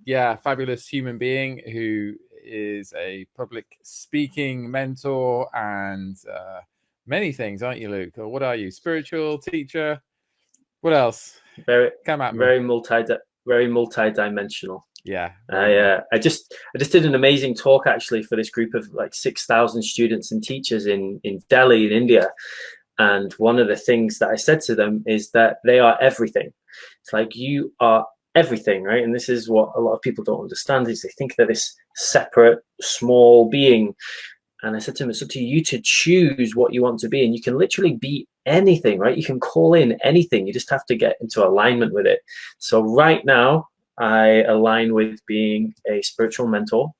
yeah, fabulous human being who is a public speaking mentor and many things, aren't you, Luke? Or what are you? Spiritual teacher? What else? Very, Come at me. very multi-dimensional. Yeah, very much. I just did an amazing talk actually for this group of like 6,000 students and teachers in Delhi in India. And one of the things that I said to them is that they are everything. It's like, you are everything, right? And this is what a lot of people don't understand, is they think they're this separate, small being. And I said to them, it's up to you to choose what you want to be. And you can literally be anything, right? You can call in anything. You just have to get into alignment with it. So right now, I align with being a spiritual mentor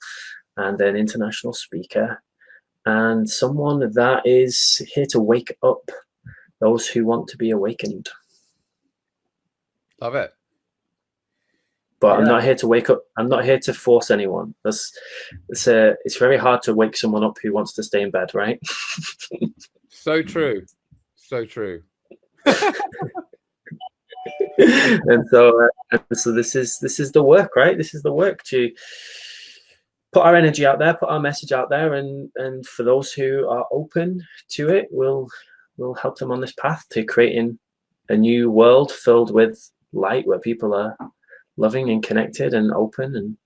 and an international speaker and someone that is here to wake up those who want to be awakened. Love it. But yeah. I'm not here to wake up. I'm not here to force anyone. It's very hard to wake someone up who wants to stay in bed, right? So true. So true. And so this is the work, right? This is the work to put our energy out there, put our message out there, and for those who are open to it, we'll help them on this path to creating a new world filled with light, where people are loving and connected and open, and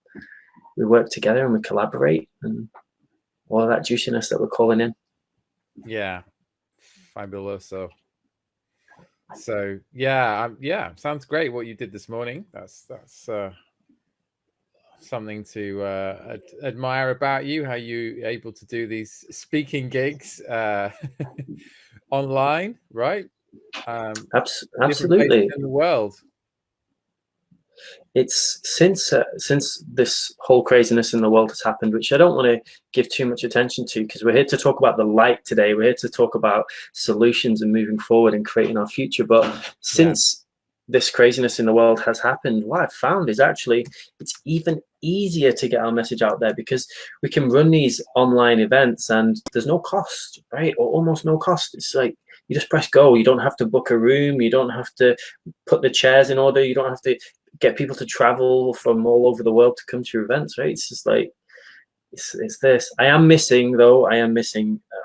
we work together and we collaborate, and all of that juiciness that we're calling in. Yeah, fabulous. So yeah, sounds great what you did this morning. That's something to admire about you, how you able to do these speaking gigs online, right? Absolutely. In the world. It's since this whole craziness in the world has happened, which I don't want to give too much attention to, because we're here to talk about the light today. We're here to talk about solutions and moving forward and creating our future. But since this craziness in the world has happened, what I've found is actually it's even easier to get our message out there, because we can run these online events and there's no cost, right? Or almost no cost. It's like you just press go. You don't have to book a room. You don't have to put the chairs in order. You don't have to get people to travel from all over the world to come to your events, right? It's just like, it's this. I am missing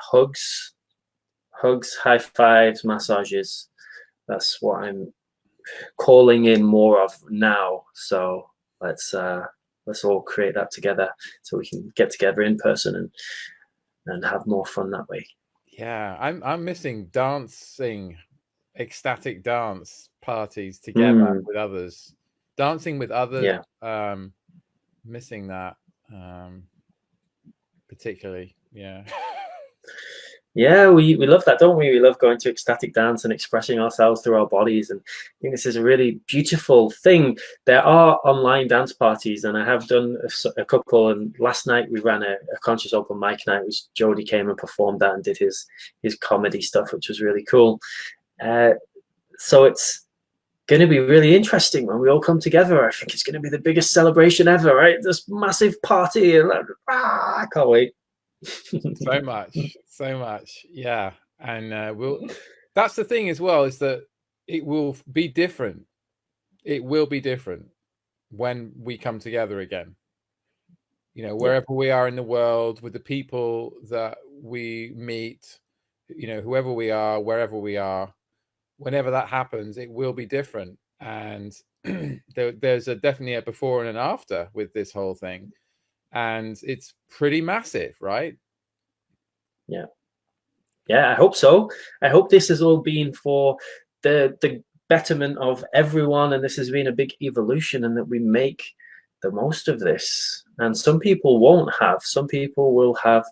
hugs, high fives, massages. That's what I'm calling in more of now. So let's all create that together so we can get together in person and have more fun that way. Yeah, I'm missing dancing, ecstatic dance parties together with others. Dancing with others, missing that particularly. Yeah, we love that, don't we? We love going to ecstatic dance and expressing ourselves through our bodies, and I think this is a really beautiful thing. There are online dance parties, and I have done a couple, and last night we ran a conscious open mic night, which Jody came and performed that and did his comedy stuff, which was really cool. So it's going to be really interesting when we all come together. I think it's going to be the biggest celebration ever, right? This massive party, and I can't wait. so much, yeah. And that's the thing as well, is that it will be different. It will be different when we come together again. Wherever we are in the world, with the people that we meet, whoever we are, wherever we are. Whenever that happens, it will be different, and there's definitely a before and an after with this whole thing, and it's pretty massive, right? Yeah, I hope so. I hope this has all been for the betterment of everyone, and this has been a big evolution, and that we make the most of this. And some people won't have. Some people will have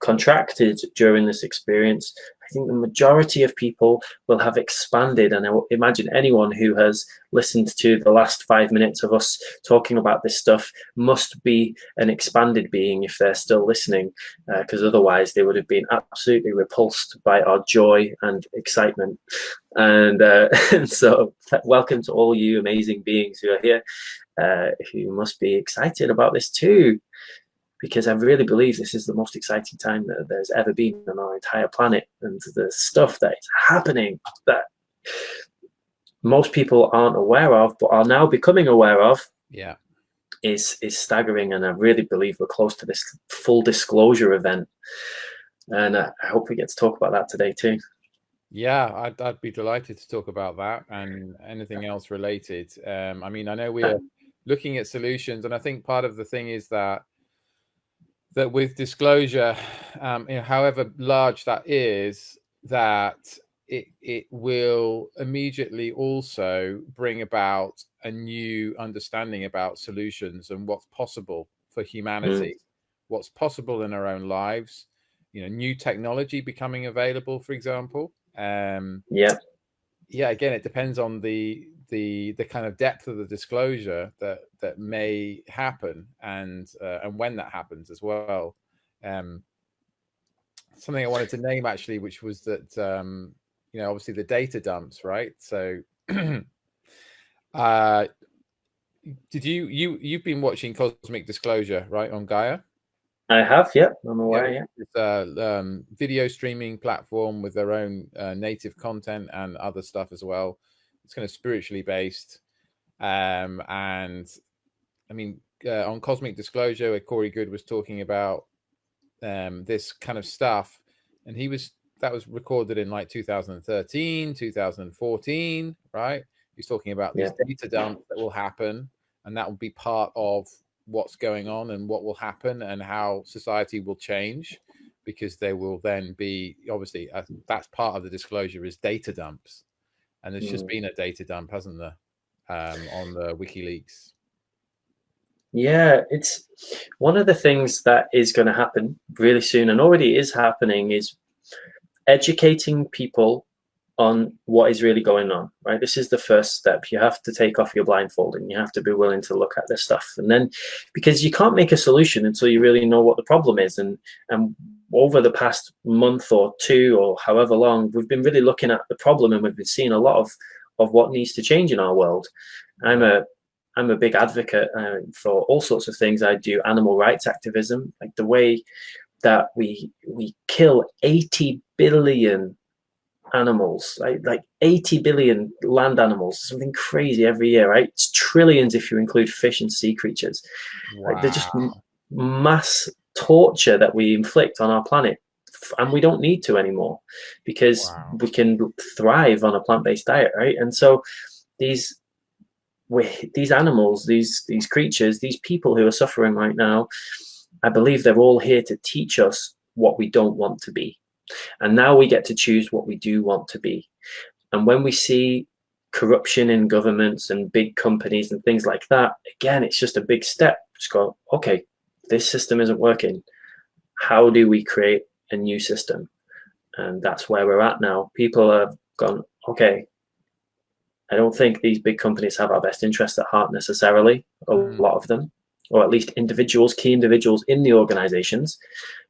contracted during this experience. I think the majority of people will have expanded, and I imagine anyone who has listened to the last 5 minutes of us talking about this stuff must be an expanded being if they're still listening, because otherwise they would have been absolutely repulsed by our joy and excitement. And so welcome to all you amazing beings who are here, who must be excited about this too, because I really believe this is the most exciting time that there's ever been on our entire planet, and the stuff that is happening that most people aren't aware of, but are now becoming aware of. Yeah, is staggering, and I really believe we're close to this full disclosure event, and I hope we get to talk about that today too. Yeah, I'd be delighted to talk about that and anything else related. I mean, I know we're looking at solutions, and I think part of the thing is that with disclosure, however large that is, that it will immediately also bring about a new understanding about solutions and what's possible for humanity, what's possible in our own lives, new technology becoming available, for example. Again, it depends on the kind of depth of the disclosure that may happen and when that happens as well. Something I wanted to name actually, which was that obviously the data dumps, right? So did you've been watching Cosmic Disclosure, right, on Gaia? I have, yeah, I'm aware. Yeah, it's a video streaming platform with their own native content and other stuff as well. It's kind of spiritually based, and I mean, on Cosmic Disclosure, where Corey Good was talking about this kind of stuff, and that was recorded in like 2013, 2014, right? He's talking about these data dumps that will happen, and that will be part of what's going on and what will happen and how society will change, because there will then be, obviously, that's part of the disclosure, is data dumps, and there's just been a data dump, hasn't there, on the WikiLeaks. Yeah, it's one of the things that is going to happen really soon, and already is happening, is educating people on what is really going on, right? This is the first step. You have to take off your blindfold and you have to be willing to look at this stuff. And then, because you can't make a solution until you really know what the problem is. And over the past month or two or however long, we've been really looking at the problem, and we've been seeing a lot of what needs to change in our world. I'm a big advocate for all sorts of things. I do animal rights activism, like the way that we kill 80 billion animals, like 80 billion land animals, something crazy every year, right? It's trillions if you include fish and sea creatures. Wow. Like, they're just mass torture that we inflict on our planet, and we don't need to anymore, because we can thrive on a plant-based diet, right? And so these animals, these creatures, these people who are suffering right now, I believe they're all here to teach us what we don't want to be. And now we get to choose what we do want to be. And when we see corruption in governments and big companies and things like that, again, it's just a big step. Just go, okay, this system isn't working. How do we create a new system? And that's where we're at now. People have gone, okay, I don't think these big companies have our best interests at heart necessarily, a lot of them, or at least individuals, key individuals in the organizations.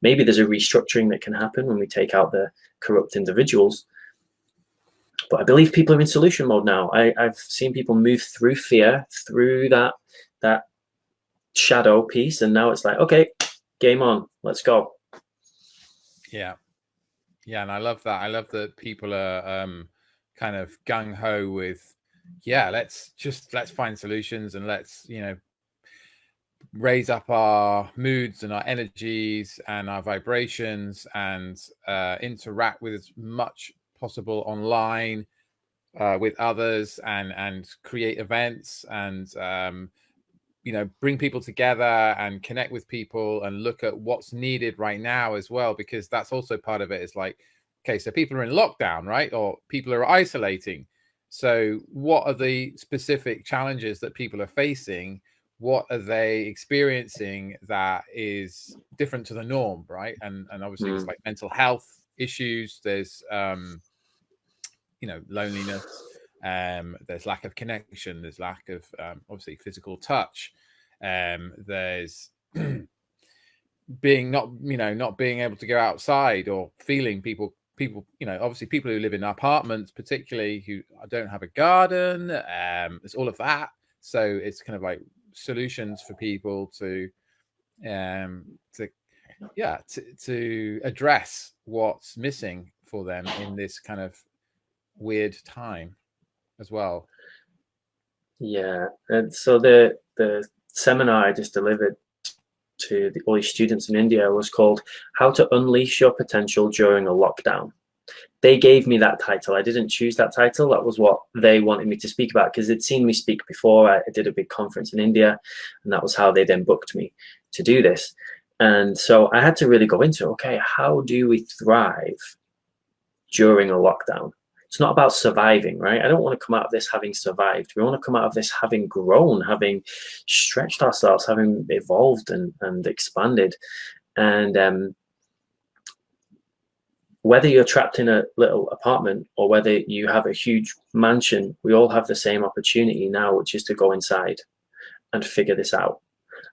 Maybe there's a restructuring that can happen when we take out the corrupt individuals. But I believe people are in solution mode now. I've seen people move through fear, through that shadow piece, and now it's like, okay, game on, let's go. Yeah, and I love that. I love that people are kind of gung-ho with, let's find solutions, and let's raise up our moods and our energies and our vibrations, and interact with as much possible online with others, and create events, and bring people together and connect with people and look at what's needed right now as well, because that's also part of it. Is like, okay, so people are in lockdown, right? Or people are isolating. So what are the specific challenges that people are facing? What are they experiencing that is different to the norm, right? And obviously it's like mental health issues. There's loneliness. There's lack of connection. There's lack of obviously physical touch. There's not being able to go outside, or feeling people, obviously people who live in apartments, particularly, who don't have a garden. It's all of that. So it's kind of like solutions for people to address what's missing for them in this kind of weird time as well. Yeah, and so the seminar I just delivered to all these students in India was called How to Unleash Your Potential During a Lockdown. They gave me that title. I didn't choose that title. That was what they wanted me to speak about because they'd seen me speak before. I did a big conference in India, and that was how they then booked me to do this. And so I had to really go into, okay, how do we thrive during a lockdown? It's not about surviving, right? I don't want to come out of this having survived. We want to come out of this having grown, having stretched ourselves, having evolved and expanded. And whether you're trapped in a little apartment or whether you have a huge mansion, we all have the same opportunity now, which is to go inside and figure this out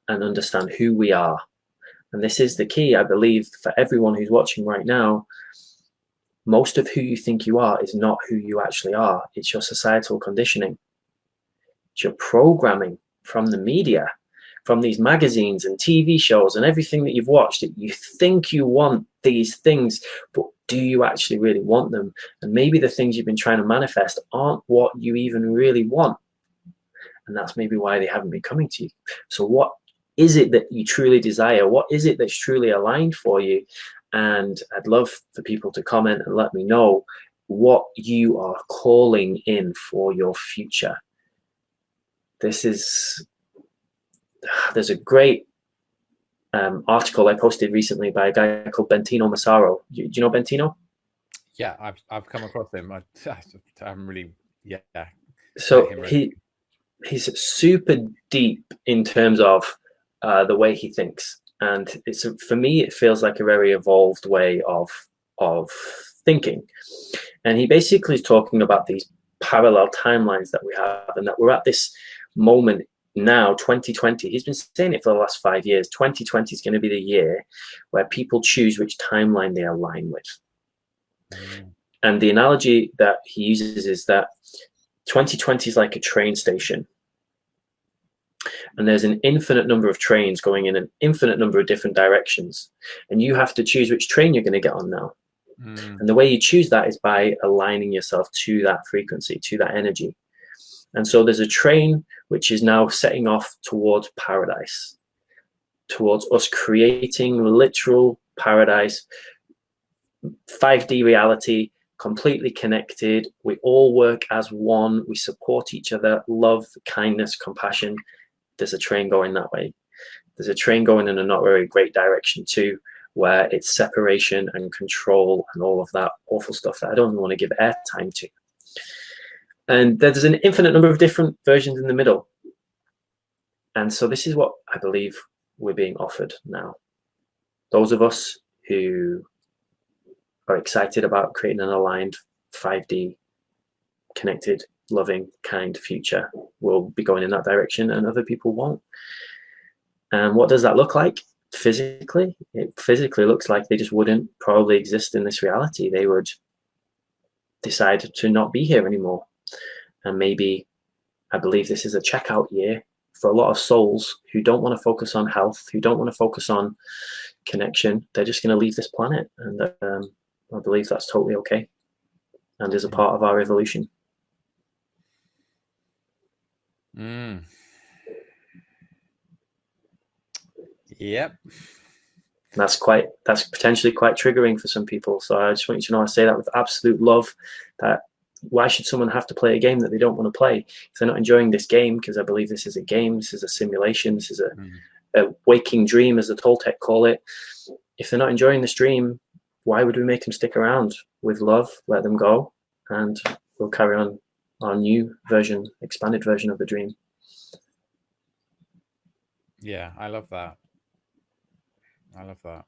and understand who we are. And this is the key, I believe, for everyone who's watching right now. Most of who you think you are is not who you actually are. It's your societal conditioning. It's your programming from the media, from these magazines and TV shows and everything that you've watched. That you think you want these things, but do you actually really want them? And maybe the things you've been trying to manifest aren't what you even really want. And that's maybe why they haven't been coming to you. So what is it that you truly desire? What is it that's truly aligned for you? And I'd love for people to comment and let me know what you are calling in for your future. There's a great article I posted recently by a guy called Bentino Massaro. Do you know Bentino? Yeah, I've come across him. I haven't really, So he's super deep in terms of the way he thinks. And for me, it feels like a very evolved way of thinking. And he basically is talking about these parallel timelines that we have, and that we're at this moment now, 2020. He's been saying it for the last 5 years. 2020 is going to be the year where people choose which timeline they align with. And the analogy that he uses is that 2020 is like a train station. And there's an infinite number of trains going in an infinite number of different directions. And you have to choose which train you're going to get on now. And the way you choose that is by aligning yourself to that frequency, to that energy. And so there's a train which is now setting off towards paradise, towards us creating literal paradise, 5D reality, completely connected. We all work as one. We support each other, love, kindness, compassion. There's a train going that way. There's a train going in a not very great direction too, where it's separation and control and all of that awful stuff that I don't even want to give airtime to. And there's an infinite number of different versions in the middle. And so this is what I believe we're being offered now. Those of us who are excited about creating an aligned 5D, connected, loving, kind future will be going in that direction, and other people won't. And what does that look like physically? It physically looks like they just wouldn't probably exist in this reality. They would decide to not be here anymore. And maybe, I believe this is a checkout year for a lot of souls who don't want to focus on health, who don't want to focus on connection. They're just going to leave this planet. And I believe that's totally okay and is a part of our evolution. Yep. That's potentially quite triggering for some people. So I just want you to know I say that with absolute love, that why should someone have to play a game that they don't want to play? If they're not enjoying this game, because I believe this is a game, this is a simulation, this is a waking dream, as the Toltec call it. If they're not enjoying this dream, why would we make them stick around? With love, let them go, and we'll carry on our new version, expanded version of the dream. Yeah, I love that. I love that.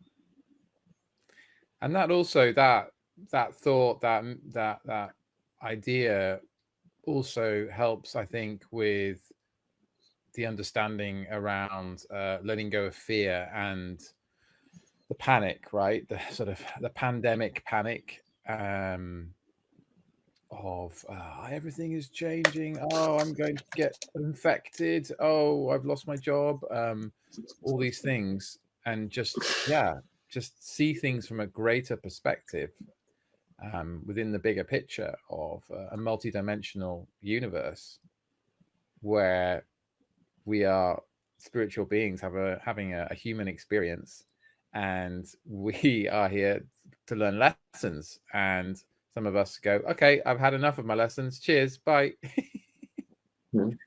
And that also, that thought, that idea also helps, I think, with the understanding around letting go of fear and the panic, right? The sort of the pandemic panic of everything is changing. Oh, I'm going to get infected. Oh, I've lost my job. All these things, and just see things from a greater perspective within the bigger picture of a multidimensional universe where we are spiritual beings having a human experience, and we are here to learn lessons. And some of us go, okay, I've had enough of my lessons, cheers, bye. Mm.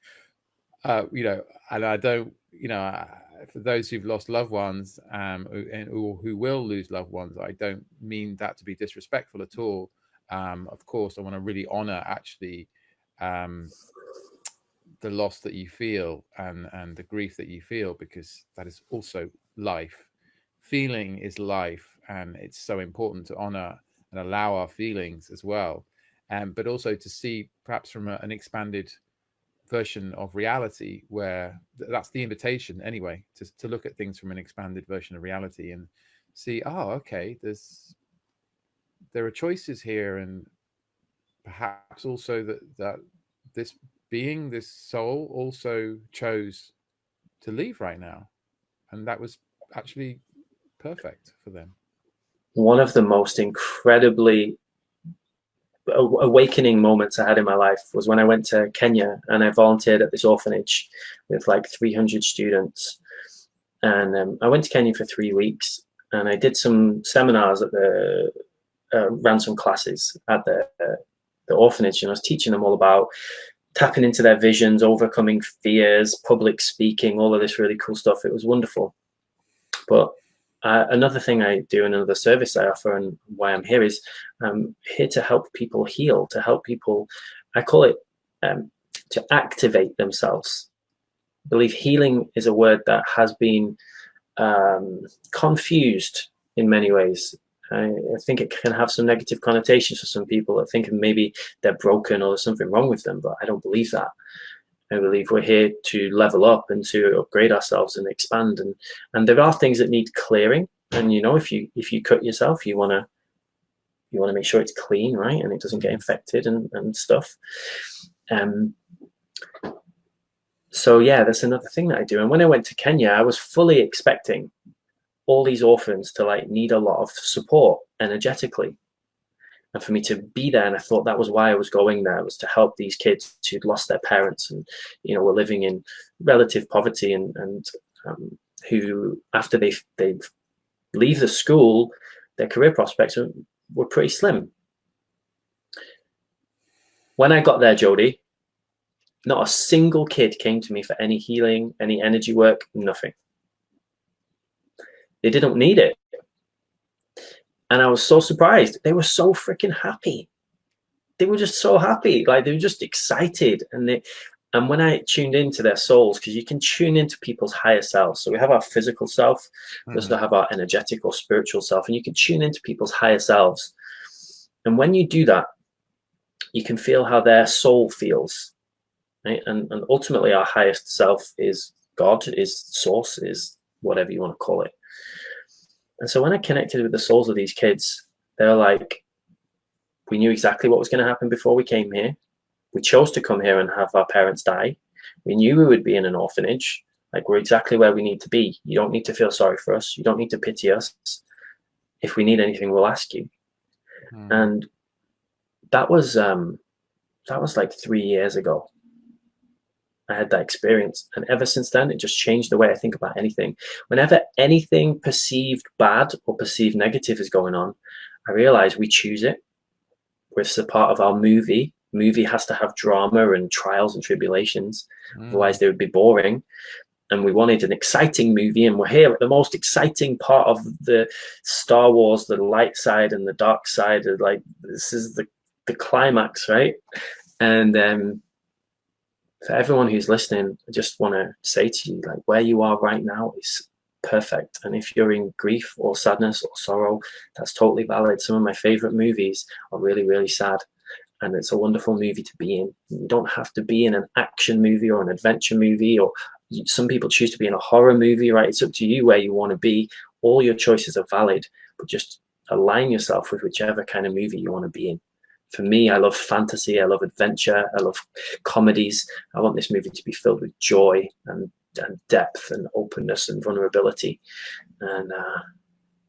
You know, and I don't, you know, for those who've lost loved ones, or who will lose loved ones, I don't mean that to be disrespectful at all. Of course, I want to really honor actually the loss that you feel, and the grief that you feel, because that is also life. Feeling is life, and it's so important to honor and allow our feelings as well. But also to see perhaps from an expanded version of reality, where that's the invitation anyway, to look at things from an expanded version of reality and see, oh, okay, there are choices here, and perhaps also that this being, this soul, also chose to leave right now, and that was actually perfect for them. One of the most incredibly awakening moments I had in my life was when I went to Kenya and I volunteered at this orphanage with like 300 students. And I went to Kenya for 3 weeks, and I did some seminars at the ran some classes at the orphanage, and I was teaching them all about tapping into their visions, overcoming fears, public speaking, all of this really cool stuff. It was wonderful. But another thing I do, and another service I offer, and why I'm here, is I'm here to help people heal, to help people, I call it to activate themselves. I believe healing is a word that has been confused in many ways. I think it can have some negative connotations for some people that think maybe they're broken or there's something wrong with them, but I don't believe that. I believe we're here to level up and to upgrade ourselves and expand, and there are things that need clearing. And you know, if you cut yourself, you want to make sure it's clean, right, and it doesn't get infected and stuff. So yeah, that's another thing that I do. And when I went to Kenya, I was fully expecting all these orphans to like need a lot of support energetically, and for me to be there. And I thought that was why I was going there, was to help these kids who'd lost their parents and, you know, were living in relative poverty, and who, after they leave the school, their career prospects were pretty slim. When I got there, Jody, not a single kid came to me for any healing, any energy work, nothing. They didn't need it. And I was so surprised. They were so freaking happy. They were just so happy. Like, they were just excited. And when I tuned into their souls, because you can tune into people's higher selves. So we have our physical self, we also have our energetic or spiritual self, and you can tune into people's higher selves. And when you do that, you can feel how their soul feels. Right? And ultimately, our highest self is God, is source, is whatever you want to call it. And so when I connected with the souls of these kids, they're like, we knew exactly what was going to happen before we came here. We chose to come here and have our parents die. We knew we would be in an orphanage. Like, we're exactly where we need to be. You don't need to feel sorry for us. You don't need to pity us. If we need anything, we'll ask you. And that was like 3 years ago. I had that experience, and ever since then, it just changed the way I think about anything. Whenever anything perceived bad or perceived negative is going on, I realize we choose it. It's a part of our movie. Movie has to have drama and trials and tribulations. Otherwise, they would be boring. And we wanted an exciting movie, and we're here at the most exciting part of the Star Wars, the light side and the dark side. Like, this is the climax, right? And for everyone who's listening, I just want to say to you, like, where you are right now is perfect. And if you're in grief or sadness or sorrow, that's totally valid. Some of my favorite movies are really, really sad, and it's a wonderful movie to be in. You don't have to be in an action movie or an adventure movie, or some people choose to be in a horror movie, right? It's up to you where you want to be. All your choices are valid, but just align yourself with whichever kind of movie you want to be in. For me, I love fantasy, I love adventure, I love comedies. I want this movie to be filled with joy and depth and openness and vulnerability. And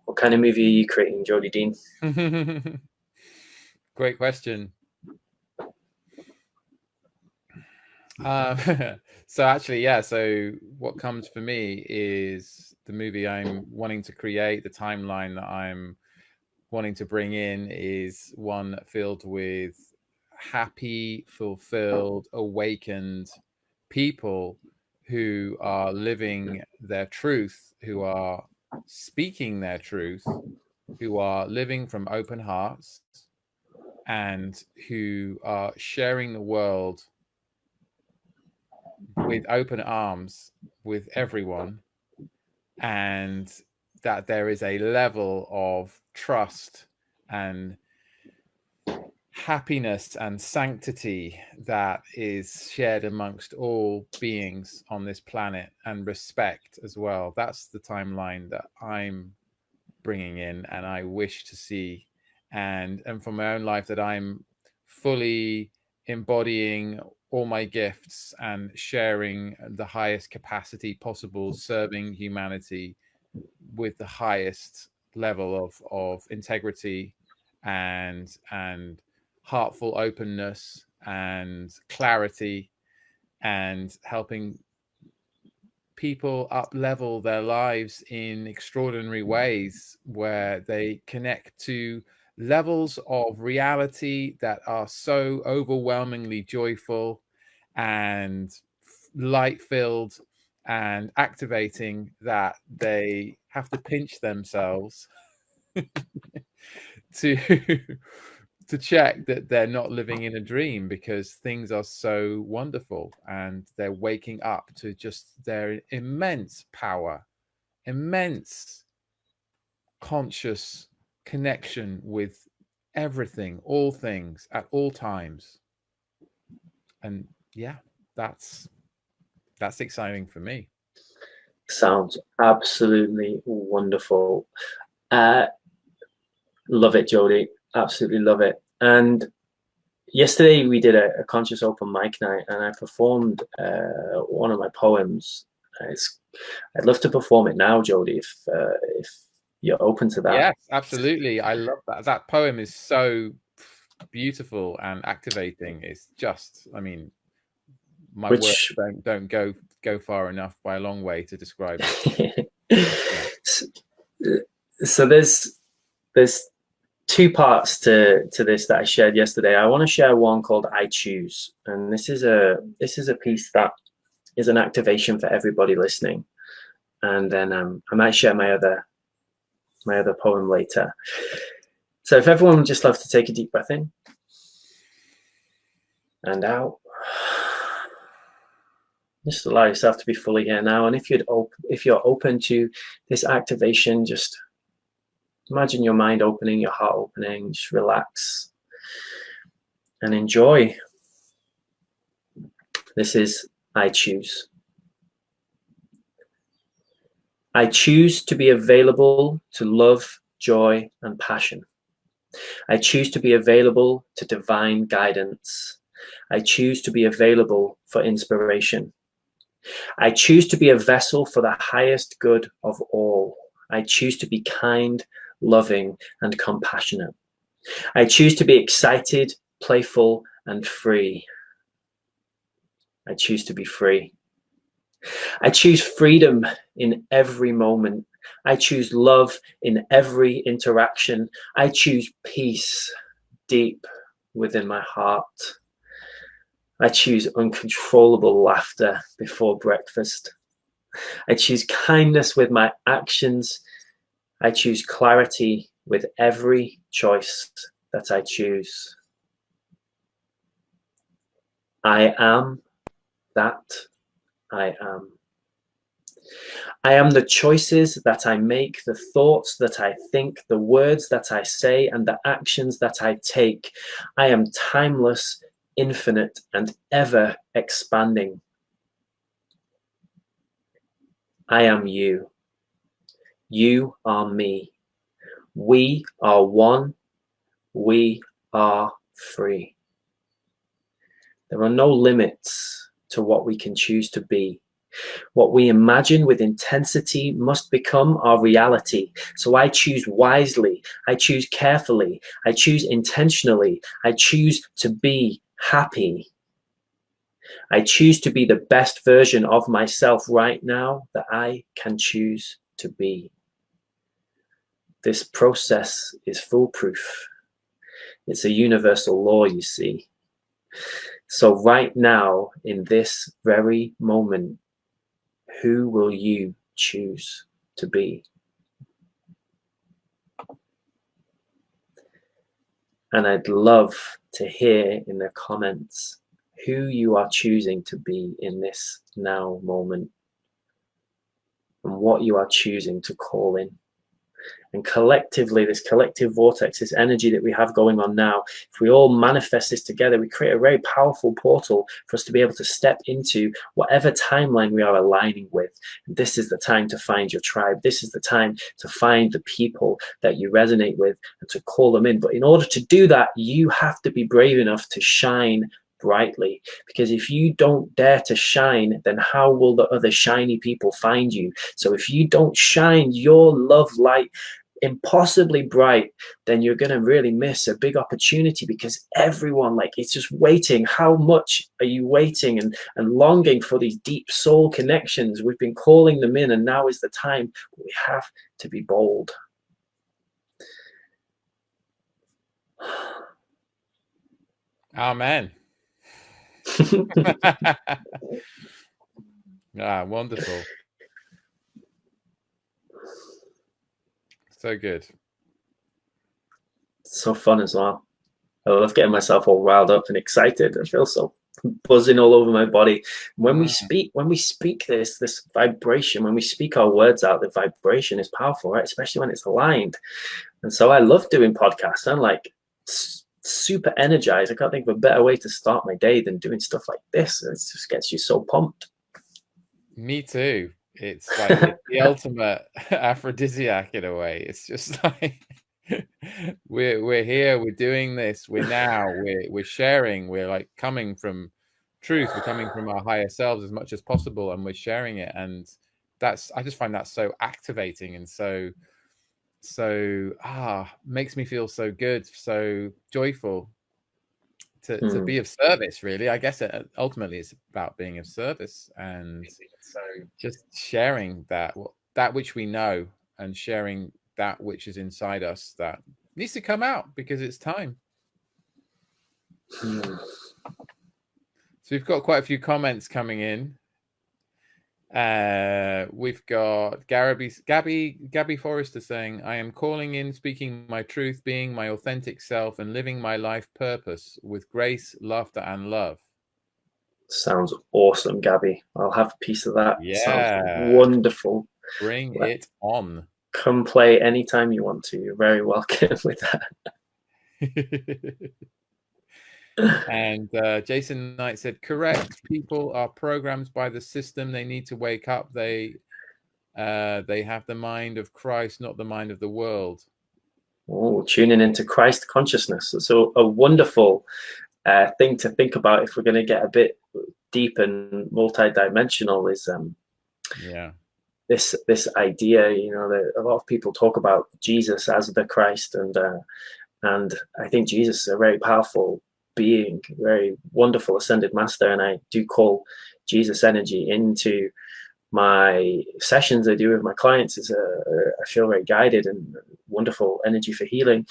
what kind of movie are you creating, Jody Deane? Great question. So actually, yeah, so what comes for me is the movie I'm wanting to create, the timeline that I'm wanting to bring in is one filled with happy, fulfilled, awakened people who are living their truth, who are speaking their truth, who are living from open hearts, and who are sharing the world with open arms with everyone, and that there is a level of trust and happiness and sanctity that is shared amongst all beings on this planet, and respect as well. That's the timeline that I'm bringing in and I wish to see, and from my own life, that I'm fully embodying all my gifts and sharing the highest capacity possible, serving humanity with the highest level of integrity and heartful openness and clarity, and helping people up level their lives in extraordinary ways where they connect to levels of reality that are so overwhelmingly joyful and light filled and activating that they have to pinch themselves to to check that they're not living in a dream, because things are so wonderful and they're waking up to just their immense power, immense conscious connection with everything, all things at all times. And yeah, that's exciting for me. Sounds absolutely wonderful. Love it, Jody. Absolutely love it. And yesterday we did a conscious open mic night, and I performed one of my poems. I'd love to perform it now, Jody, if you're open to that. Yes, absolutely. I love that. That poem is so beautiful and activating. It's just, I mean, my words don't go far enough by a long way to describe it. Yeah. So there's two parts to this that I shared yesterday. I want to share one called I Choose, and this is a piece that is an activation for everybody listening, and then I might share my other poem later. So if everyone would just love to take a deep breath in and out, just allow yourself to be fully here now. And if you're open to this activation, just imagine your mind opening, your heart opening. Just relax and enjoy. This is I choose. I choose to be available to love, joy, and passion. I choose to be available to divine guidance. I choose to be available for inspiration. I choose to be a vessel for the highest good of all. I choose to be kind, loving, and compassionate. I choose to be excited, playful, and free. I choose to be free. I choose freedom in every moment. I choose love in every interaction. I choose peace deep within my heart. I choose uncontrollable laughter before breakfast. I choose kindness with my actions. I choose clarity with every choice that I choose. I am that I am. I am the choices that I make, the thoughts that I think, the words that I say, and the actions that I take. I am timeless, infinite, and ever expanding. I am you. You are me. We are one. We are free. There are no limits to what we can choose to be. What we imagine with intensity must become our reality. So I choose wisely. I choose carefully. I choose intentionally. I choose to be happy. I choose to be the best version of myself right now that I can choose to be. This process is foolproof. It's a universal law, you see. So right now, in this very moment, who will you choose to be? And I'd love to hear in the comments who you are choosing to be in this now moment and what you are choosing to call in. And collectively, this collective vortex, this energy that we have going on now, if we all manifest this together, we create a very powerful portal for us to be able to step into whatever timeline we are aligning with. And this is the time to find your tribe. This is the time to find the people that you resonate with and to call them in. But in order to do that, you have to be brave enough to shine brightly, because if you don't dare to shine, then how will the other shiny people find you? So if you don't shine your love light impossibly bright, then you're going to really miss a big opportunity, because everyone, like, it's just waiting. How much are you waiting and longing for these deep soul connections? We've been calling them in, and now is the time. We have to be bold. Amen. Wonderful. So good. So fun as well. I love getting myself all riled up and excited. I feel so buzzing all over my body. When we speak this vibration, when we speak our words out, the vibration is powerful, right? Especially when it's aligned. And so I love doing podcasts. I'm like super energized. I can't think of a better way to start my day than doing stuff like this. It just gets you so pumped. Me too. It's like the ultimate aphrodisiac in a way. It's just like we're here, we're doing this, we're sharing, we're like coming from truth, we're coming from our higher selves as much as possible, and we're sharing it. And that's, I just find that so activating and so makes me feel so good, so joyful to be of service, really. I guess ultimately it's about being of service and just sharing that which we know, and sharing that which is inside us that needs to come out because it's time. So we've got quite a few comments coming in. We've got Gabby Forrester saying, I am calling in, speaking my truth, being my authentic self, and living my life purpose with grace, laughter, and love. Sounds awesome, Gabby. I'll have a piece of that. Yeah. Sounds wonderful. Bring it on. Come play anytime you want to. You're very welcome with that. And Jason Knight said, correct. People are programmed by the system. They need to wake up. They have the mind of Christ, not the mind of the world. Oh, tuning into Christ consciousness. So a wonderful thing to think about if we're going to get a bit deep and multi-dimensional is this idea, you know, that a lot of people talk about Jesus as the Christ, and I think Jesus is a very powerful being, very wonderful ascended master, and I do call Jesus energy into my sessions I do with my clients. I feel very guided and wonderful energy for healing.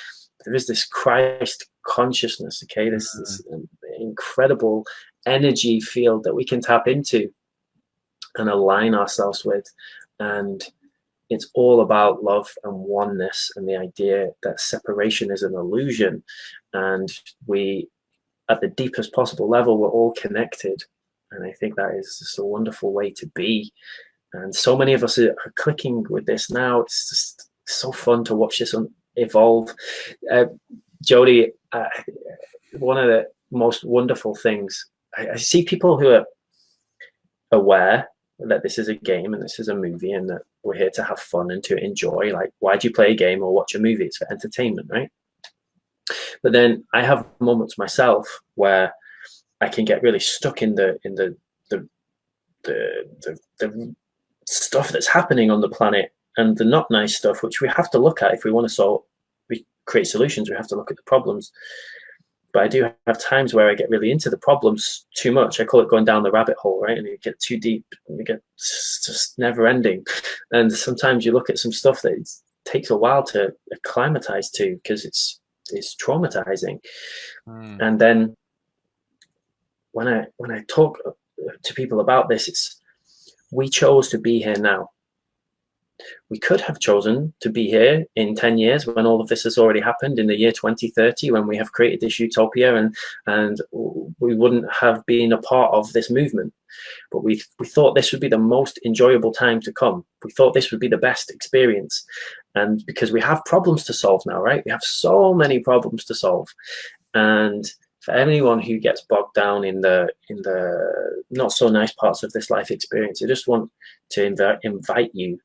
There is this Christ consciousness, okay, this incredible energy field that we can tap into and align ourselves with, and it's all about love and oneness, and the idea that separation is an illusion, and we, at the deepest possible level, we're all connected. And I think that is just a wonderful way to be. And so many of us are clicking with this now. It's just so fun to watch this evolve. Jody, one of the most wonderful things, I see people who are aware that this is a game and this is a movie and that we're here to have fun and to enjoy. Like, why do you play a game or watch a movie? It's for entertainment, right? But then I have moments myself where I can get really stuck in the stuff that's happening on the planet, and the not nice stuff, which we have to look at if we want to create solutions. We have to look at the problems. But I do have times where I get really into the problems too much. I call it going down the rabbit hole, right? And you get too deep and you get just never ending. And sometimes you look at some stuff that it takes a while to acclimatize to because it's traumatizing. And then when I talk to people about this, it's, we chose to be here now. We could have chosen to be here in 10 years when all of this has already happened, in the year 2030, when we have created this utopia, and we wouldn't have been a part of this movement. But we thought this would be the most enjoyable time to come. We thought this would be the best experience. And because we have problems to solve now, right? We have so many problems to solve. And for anyone who gets bogged down in the not so nice parts of this life experience, I just want to invite you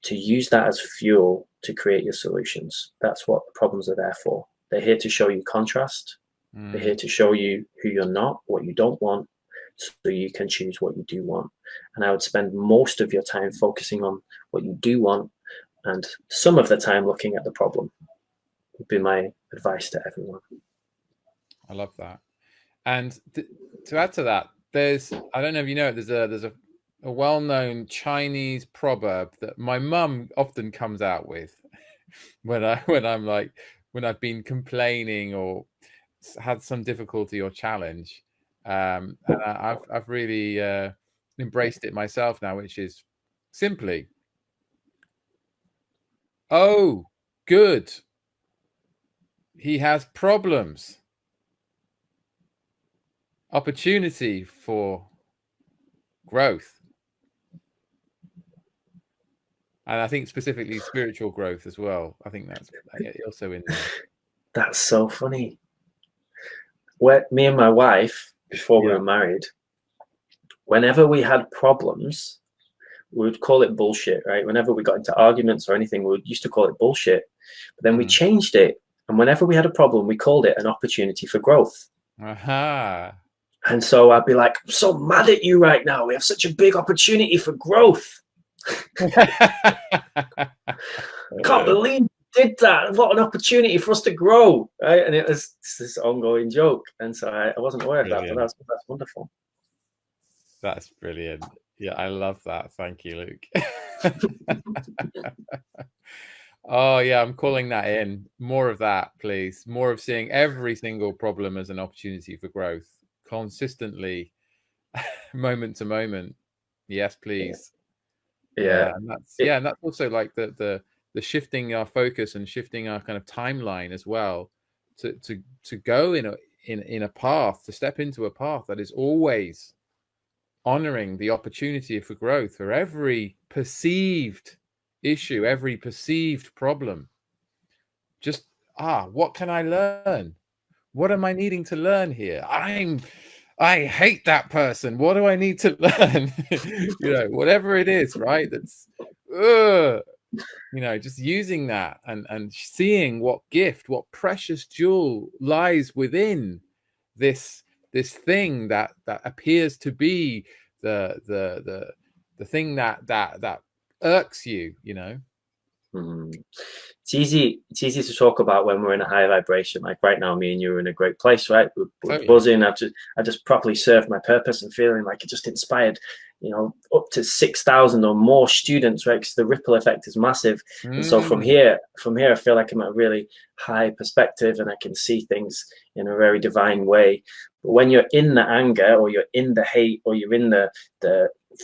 to use that as fuel to create your solutions. That's what the problems are there for. They're here to show you contrast. They're here to show you who you're not, what you don't want, so you can choose what you do want. And I would spend most of your time focusing on what you do want, and some of the time looking at the problem. Would be my advice to everyone. I love that. And to add to that, there's, I don't know if you know, there's a well-known Chinese proverb that my mum often comes out with when I've been complaining or had some difficulty or challenge, and I've really embraced it myself now, which is simply, "Oh, good, he has problems. Opportunity for growth." And I think specifically spiritual growth as well. I think that's also in there. That's so funny. Me and my wife, before we were married, whenever we had problems, we would call it bullshit, right? Whenever we got into arguments or anything, we used to call it bullshit. But then we changed it. And whenever we had a problem, we called it an opportunity for growth. Aha. And so I'd be like, I'm so mad at you right now. We have such a big opportunity for growth. I can't believe you did that. What an opportunity for us to grow, right? And it was this ongoing joke. And so I wasn't aware of that, but that's wonderful. That's brilliant. Yeah, I love that. Thank you, Luke. Oh, yeah, I'm calling that in. More of that, please. More of seeing every single problem as an opportunity for growth, consistently, moment to moment. Yes, please. Yeah. And that's also like the shifting our focus and shifting our kind of timeline as well, to go in a path, to step into a path that is always honoring the opportunity for growth for every perceived issue, every perceived problem. Just, what can I learn? What am I needing to learn here? I hate that person. What do I need to learn? Whatever it is, right? That's, just using that and seeing what gift, what precious jewel lies within this thing that appears to be the thing that irks you. It's easy to talk about when we're in a high vibration. Like right now, me and you are in a great place, right? We're buzzing. I just properly served my purpose and feeling like it just inspired, up to 6,000 or more students, right? Because the ripple effect is massive. And so from here, I feel like I'm at a really high perspective and I can see things in a very divine way. But when you're in the anger, or you're in the hate, or you're in the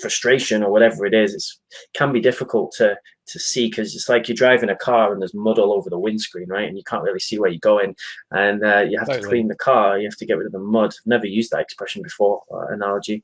frustration, or whatever it is, it can be difficult to see, because it's like you're driving a car and there's mud all over the windscreen, right? And you can't really see where you're going, and you have to clean the car. You have to get rid of the mud. I've never used that expression before, analogy,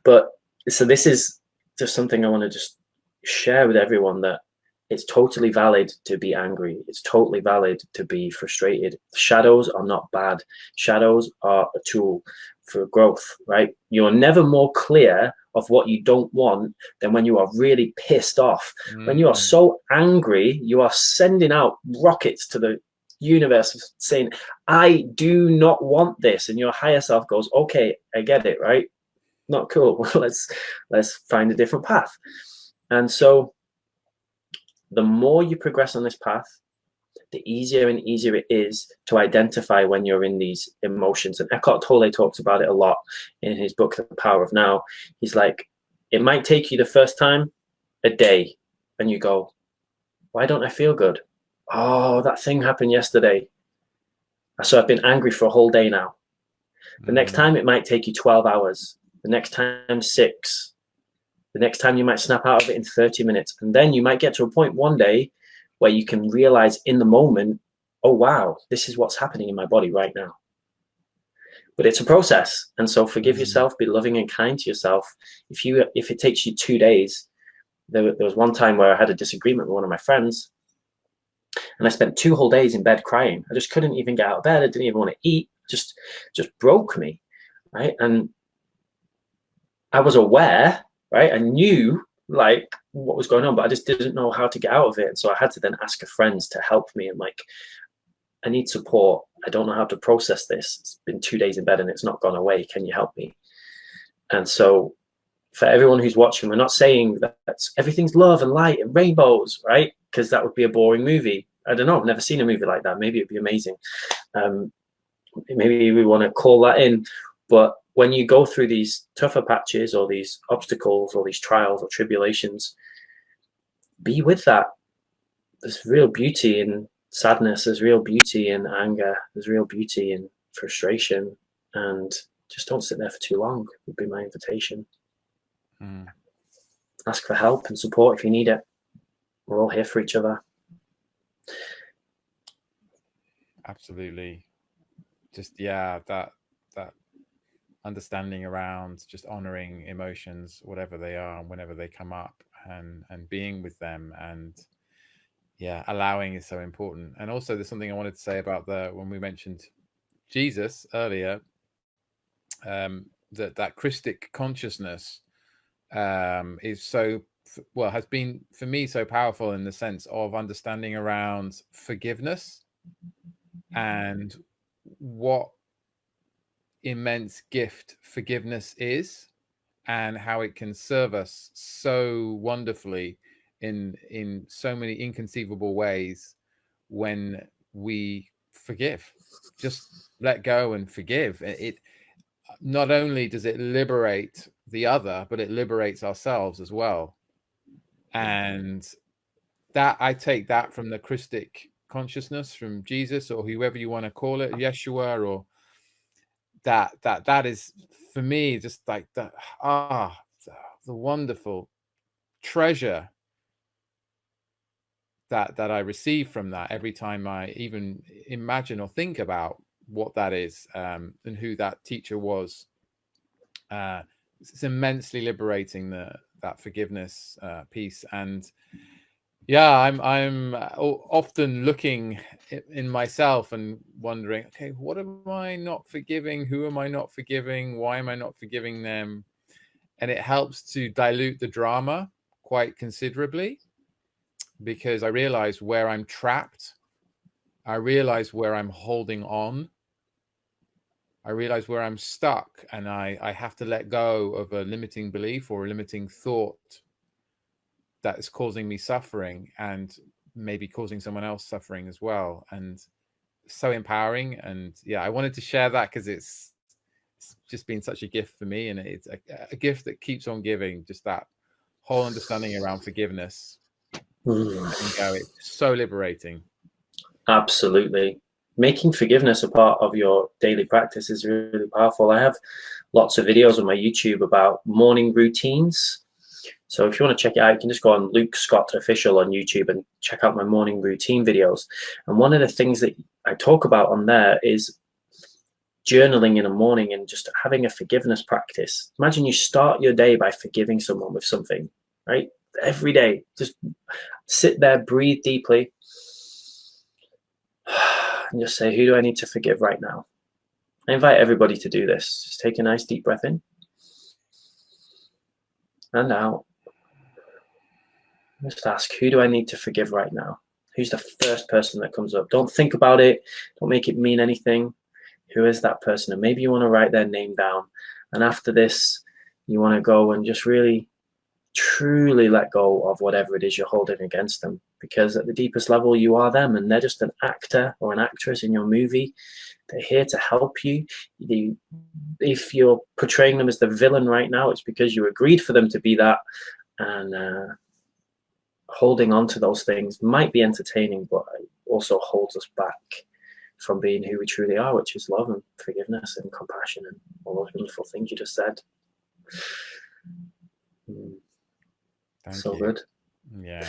but so this is just something I want to just share with everyone, that it's totally valid to be angry. It's totally valid to be frustrated. Shadows are not bad. Shadows are a tool for growth, right? You're never more clear of what you don't want than when you are really pissed off. When you are so angry, you are sending out rockets to the universe saying, I do not want this. And your higher self goes, okay, I get it, right? Not cool. let's find a different path. And so the more you progress on this path, the easier and easier it is to identify when you're in these emotions. And Eckhart Tolle talks about it a lot in his book, The Power of Now. He's like, it might take you the first time a day, and you go, why don't I feel good? Oh, that thing happened yesterday. So I've been angry for a whole day now. The next time it might take you 12 hours. The next time 6. The next time you might snap out of it in 30 minutes. And then you might get to a point one day where you can realize in the moment, oh, wow, this is what's happening in my body right now. But it's a process. And so forgive yourself, be loving and kind to yourself. If it takes you 2 days, there was one time where I had a disagreement with one of my friends, and I spent 2 whole days in bed crying. I just couldn't even get out of bed. I didn't even want to eat. Just broke me, right? And I was aware, right? I knew like what was going on, but I just didn't know how to get out of it. And so I had to then ask a friend to help me. And like, I need support. I don't know how to process this. It's been 2 days in bed and it's not gone away. Can you help me? And so for everyone who's watching, we're not saying that everything's love and light and rainbows, right? Because that would be a boring movie. I don't know. I've never seen a movie like that. Maybe it'd be amazing. Maybe we want to call that in. But when you go through these tougher patches or these obstacles or these trials or tribulations, be with that. There's real beauty in sadness. There's real beauty in anger. There's real beauty in frustration. And just don't sit there for too long would be my invitation. Ask for help and support if you need it. We're all here for each other. Absolutely. Just, yeah, that understanding around just honoring emotions, whatever they are, whenever they come up, and being with them, and yeah, allowing is so important. And also there's something I wanted to say about when we mentioned Jesus earlier, that Christic consciousness is so, well, has been for me so powerful in the sense of understanding around forgiveness and what immense gift forgiveness is, and how it can serve us so wonderfully in so many inconceivable ways when we forgive. Just let go and forgive. It not only does it liberate the other, but it liberates ourselves as well. And that, I take that from the Christic consciousness, from Jesus, or whoever you want to call it, Yeshua, or that is for me just like the wonderful treasure that I receive from that every time I even imagine or think about what that is, and who that teacher was. It's immensely liberating, that forgiveness piece. And yeah, I'm often looking in myself and wondering, okay, what am I not forgiving? Who am I not forgiving? Why am I not forgiving them? And it helps to dilute the drama quite considerably, because I realize where I'm trapped. I realize where I'm holding on. I realize where I'm stuck, and I have to let go of a limiting belief or a limiting thought that is causing me suffering, and maybe causing someone else suffering as well. And so empowering. And yeah, I wanted to share that because it's just been such a gift for me, and it's a gift that keeps on giving. Just that whole understanding around forgiveness. It's so liberating. Absolutely. Making forgiveness a part of your daily practice is really powerful. I have lots of videos on my YouTube about morning routines. So if you want to check it out, you can just go on Luke Scott Official on YouTube and check out my morning routine videos. And one of the things that I talk about on there is journaling in the morning and just having a forgiveness practice. Imagine you start your day by forgiving someone with something, right? Every day, just sit there, breathe deeply, and just say, who do I need to forgive right now? I invite everybody to do this. Just take a nice deep breath in and out. Just ask, who do I need to forgive right now? Who's the first person that comes up? Don't think about it. Don't make it mean anything. Who is that person? And maybe you want to write their name down. And after this, you want to go and just really truly let go of whatever it is you're holding against them, because at the deepest level you are them, and they're just an actor or an actress in your movie. They're here to help you. If you're portraying them as the villain right now, it's because you agreed for them to be that, and holding on to those things might be entertaining, but it also holds us back from being who we truly are, which is love and forgiveness and compassion and all those wonderful things you just said. So good. Yeah.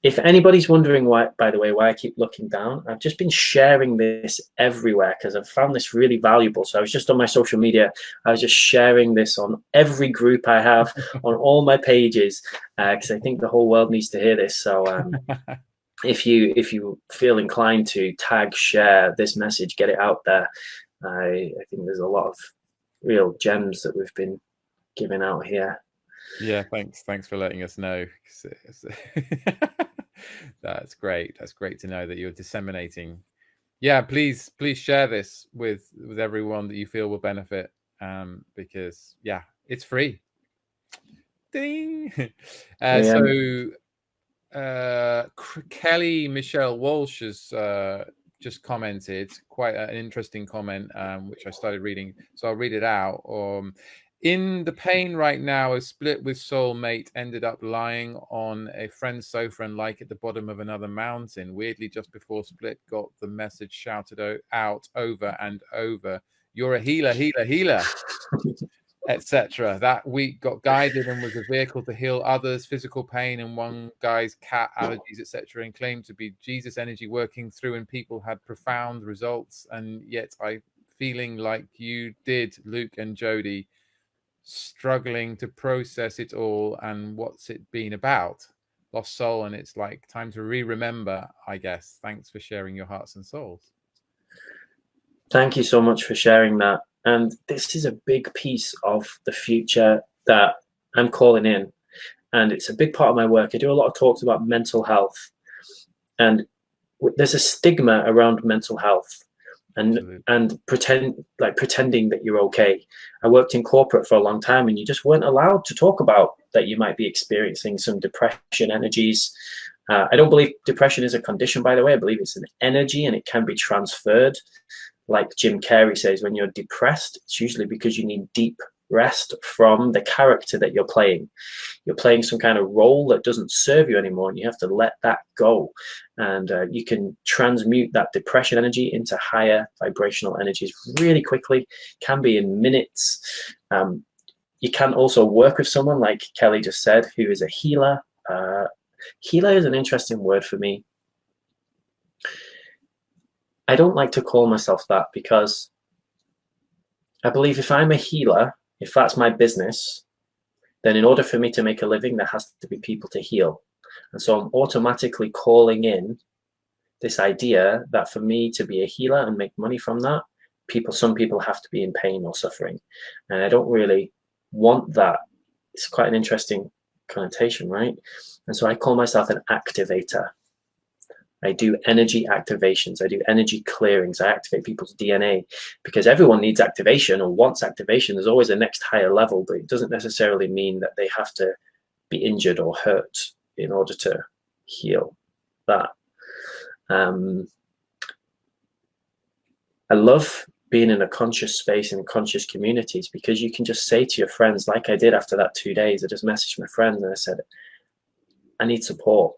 If anybody's wondering why, by the way, why I keep looking down, I've just been sharing this everywhere because I've found this really valuable. So I was just on my social media. I was just sharing this on every group I have, on all my pages, because I think the whole world needs to hear this. So if you feel inclined to tag, share this message, get it out there. I think there's a lot of real gems that we've been giving out here. Yeah, thanks for letting us know. That's great. That's great to know that you're disseminating. Yeah, please share this with everyone that you feel will benefit, because yeah, it's free. Ding. So Kelly Michelle Walsh has just commented quite an interesting comment, which I started reading, so I'll read it out. In the pain right now, a split with soulmate ended up lying on a friend's sofa and like at the bottom of another mountain. Weirdly, just before split, got the message shouted out over and over, "You're a healer, healer, healer," etc. That week got guided and was a vehicle to heal others' physical pain and one guy's cat allergies, etc., and claimed to be Jesus energy working through, and people had profound results. And yet I feeling like you did, Luke and Jody, struggling to process it all and what's it been about. Lost soul, and it's like time to remember, I guess. Thanks for sharing your hearts and souls. Thank you so much for sharing that. And this is a big piece of the future that I'm calling in. And it's a big part of my work. I do a lot of talks about mental health. And there's a stigma around mental health and pretending that you're okay. I worked in corporate for a long time, and you just weren't allowed to talk about that you might be experiencing some depression energies. I don't believe depression is a condition, by the way. I believe it's an energy, and it can be transferred. Like Jim Carrey says, when you're depressed, it's usually because you need deep rest from the character that you're playing. You're playing some kind of role that doesn't serve you anymore, and you have to let that go. And you can transmute that depression energy into higher vibrational energies really quickly, can be in minutes. You can also work with someone, like Kelly just said, who is a healer. Healer is an interesting word for me. I don't like to call myself that, because I believe if I'm a healer, if that's my business, then in order for me to make a living, there has to be people to heal. And so I'm automatically calling in this idea that for me to be a healer and make money from that, some people have to be in pain or suffering. And I don't really want that. It's quite an interesting connotation, right? And so I call myself an activator. I do energy activations. I do energy clearings. I activate people's DNA, because everyone needs activation or wants activation. There's always a next higher level, but it doesn't necessarily mean that they have to be injured or hurt in order to heal that. I love being in a conscious space and conscious communities, because you can just say to your friends, like I did after that 2 days, I just messaged my friends and I said, I need support.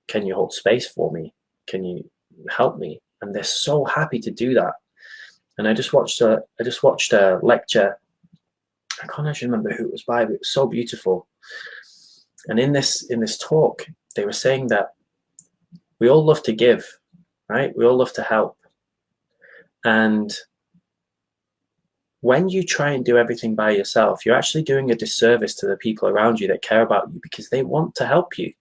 Can you hold space for me? Can you help me? And they're so happy to do that. And I just watched a lecture. I can't actually remember who it was by, but it was so beautiful. And in this talk, they were saying that we all love to give, right? We all love to help. And when you try and do everything by yourself, you're actually doing a disservice to the people around you that care about you, because they want to help you.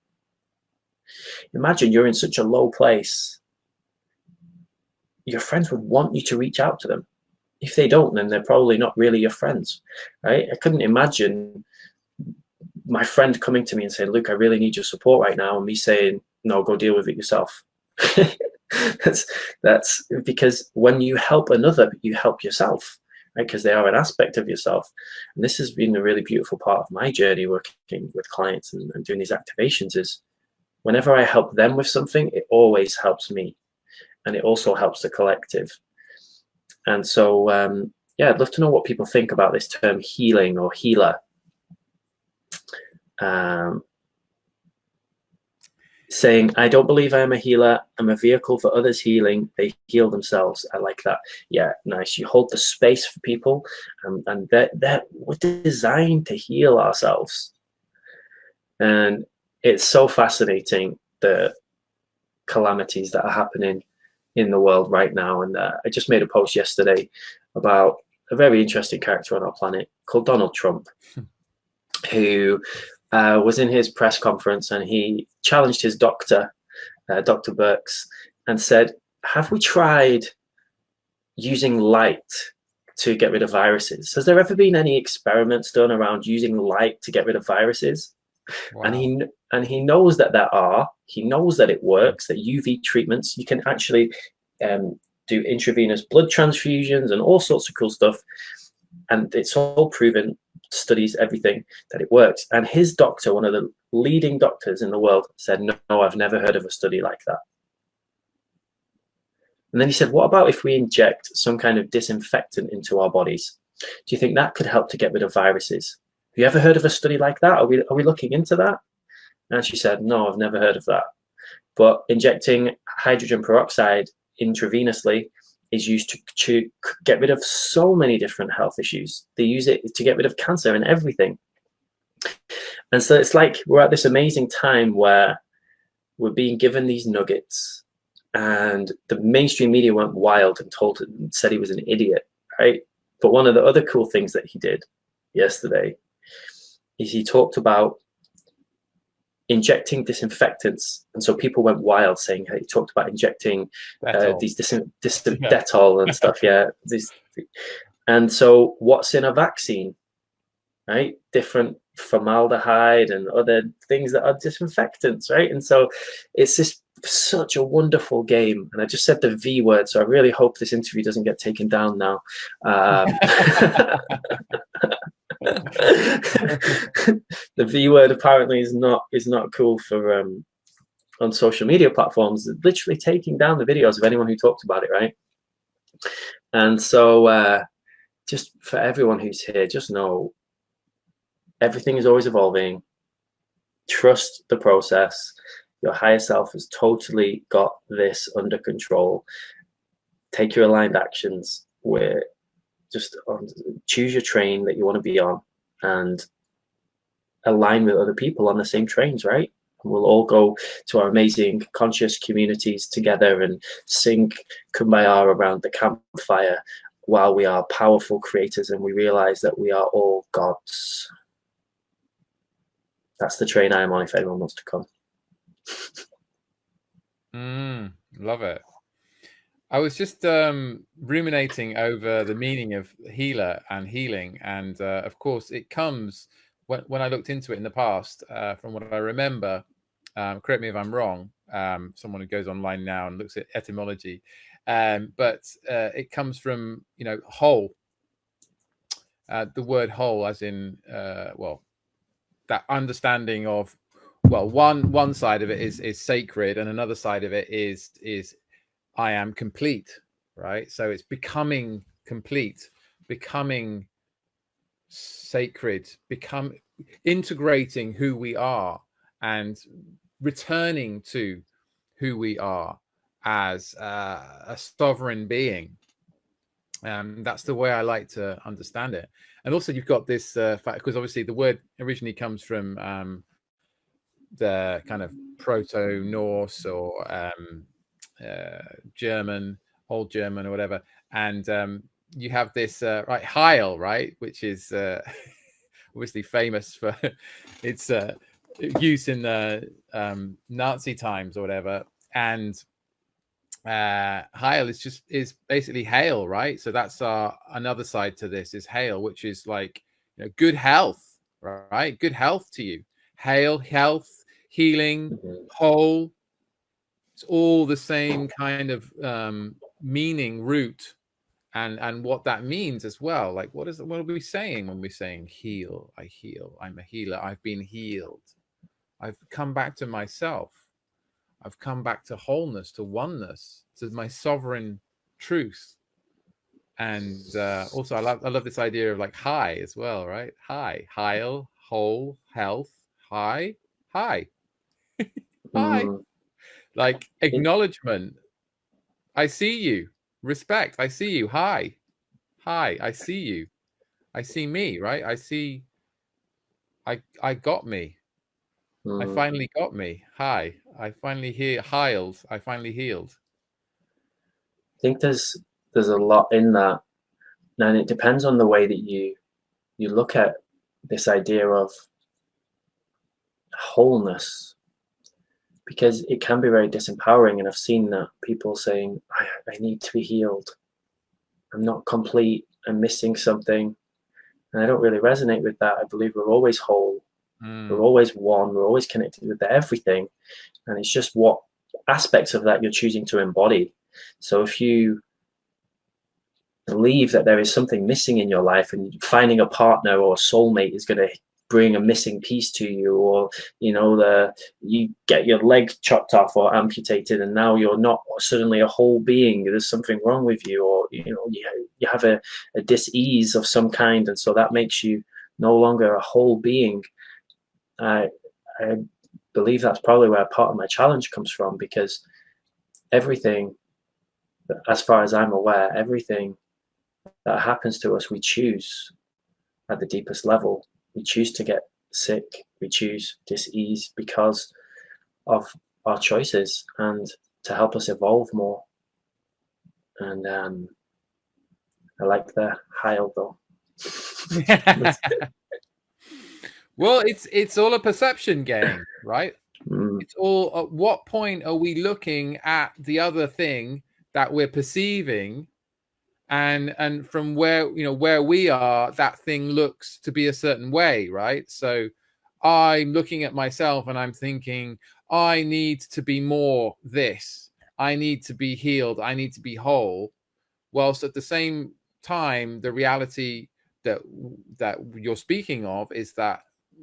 Imagine you're in such a low place. Your friends would want you to reach out to them. If they don't, then they're probably not really your friends, right? I couldn't imagine my friend coming to me and saying, Luke, I really need your support right now, and me saying, no, go deal with it yourself. That's because when you help another, you help yourself, right? Because they are an aspect of yourself. And this has been a really beautiful part of my journey working with clients and doing these activations is whenever I help them with something, it always helps me. And it also helps the collective. And so, yeah, I'd love to know what people think about this term healing or healer. Saying, I don't believe I am a healer. I'm a vehicle for others healing. They heal themselves. I like that. Yeah, nice. You hold the space for people, and that we're designed to heal ourselves. And it's so fascinating, the calamities that are happening in the world right now. And I just made a post yesterday about a very interesting character on our planet called Donald Trump, who was in his press conference, and he challenged his doctor, Dr. Birx, and said, have we tried using light to get rid of viruses? Has there ever been any experiments done around using light to get rid of viruses? Wow. And he knows that there are. He knows that it works, that UV treatments, you can actually do intravenous blood transfusions and all sorts of cool stuff. And it's all proven, studies, everything, that it works. And his doctor, one of the leading doctors in the world, said, no, I've never heard of a study like that. And then he said, what about if we inject some kind of disinfectant into our bodies? Do you think that could help to get rid of viruses? Have you ever heard of a study like that? Are we looking into that? And she said, no, I've never heard of that. But injecting hydrogen peroxide intravenously is used to get rid of so many different health issues. They use it to get rid of cancer and everything. And so it's like we're at this amazing time where we're being given these nuggets, and the mainstream media went wild and said he was an idiot, right? But one of the other cool things that he did yesterday is he talked about injecting disinfectants, and so people went wild saying, hey, he talked about injecting these Dettol and stuff. Yeah, and so what's in a vaccine, right? Different formaldehyde and other things that are disinfectants, right? And so it's this such a wonderful game. And I just said the V word, so I really hope this interview doesn't get taken down now. The V word apparently is not cool for on social media platforms. Literally taking down the videos of anyone who talked about it, right? And so just for everyone who's here, just know everything is always evolving. Trust the process. Your higher self has totally got this under control. Take your aligned actions where just choose your train that you want to be on and align with other people on the same trains, right? And we'll all go to our amazing conscious communities together and sing Kumbaya around the campfire while we are powerful creators and we realize that we are all gods. That's the train I am on if anyone wants to come. Love it. I was just ruminating over the meaning of healer and healing. And of course, it comes when I looked into it in the past, from what I remember, correct me if I'm wrong, someone who goes online now and looks at etymology, but it comes from, whole, the word whole, as in, that understanding of, one side of it is sacred, and another side of it is I am complete, right? So it's becoming complete, becoming sacred, integrating who we are and returning to who we are as a sovereign being. That's the way I like to understand it. And also you've got this fact, because obviously the word originally comes from the kind of Proto-Norse or German, Old German or whatever, and you have this right, Heil, right, which is obviously famous for its use in the Nazi times or whatever, and Heil is basically hail, right? So that's another side to this is hail, which is like good health, right? Good health to you. Hail, health, healing, whole. It's all the same kind of meaning root, and what that means as well. Like, what are we saying when we're saying heal? I heal. I'm a healer. I've been healed. I've come back to myself. I've come back to wholeness, to oneness, to my sovereign truth. And also, I love this idea of like high as well, right? High, heil, whole, health, high, high, high. Like acknowledgement. I see you. Respect. I see you. Hi, hi. I see you. I see me. Right. I see. I got me. I finally got me. Hi. I finally healed. I finally healed. I think there's a lot in that, and it depends on the way that you look at this idea of wholeness, because it can be very disempowering. And I've seen that people saying, I need to be healed. I'm not complete. I'm missing something. And I don't really resonate with that. I believe we're always whole. We're always one. We're always connected with everything. And it's just what aspects of that you're choosing to embody. So if you believe that there is something missing in your life, and finding a partner or a soulmate is going to bring a missing piece to you, or you get your leg chopped off or amputated and now you're not suddenly a whole being, there's something wrong with you, or you have a dis-ease of some kind, and so that makes you no longer a whole being. I believe that's probably where part of my challenge comes from, because everything, as far as I'm aware, everything that happens to us, we choose at the deepest level. We choose to get sick. We choose dis-ease because of our choices, and to help us evolve more. And I like the Heil though. Well, it's all a perception game, right? It's all, at what point are we looking at the other thing that we're perceiving, and from where we are, that thing looks to be a certain way, right? So I'm looking at myself and I'm thinking, I need to be more this, I need to be healed, I need to be whole, whilst at the same time the reality that you're speaking of is that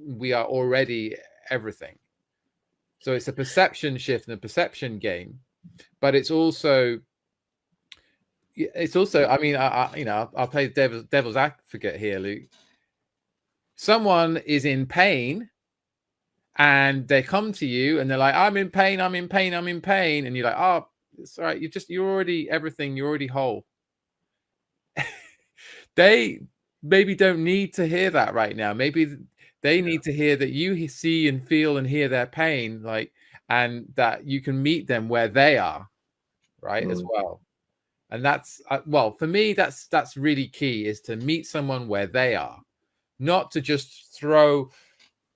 we are already everything. So it's a perception shift and a perception game, but it's also, I mean, I'll play devil's advocate here, Luke. Someone is in pain and they come to you and they're like, I'm in pain, I'm in pain, I'm in pain. And you're like, oh, it's all right. You're already everything. You're already whole. They maybe don't need to hear that right now. Maybe they need to hear that you see and feel and hear their pain, like, and that you can meet them where they are, right, as well. And that's, well, for me, that's really key, is to meet someone where they are, not to just throw,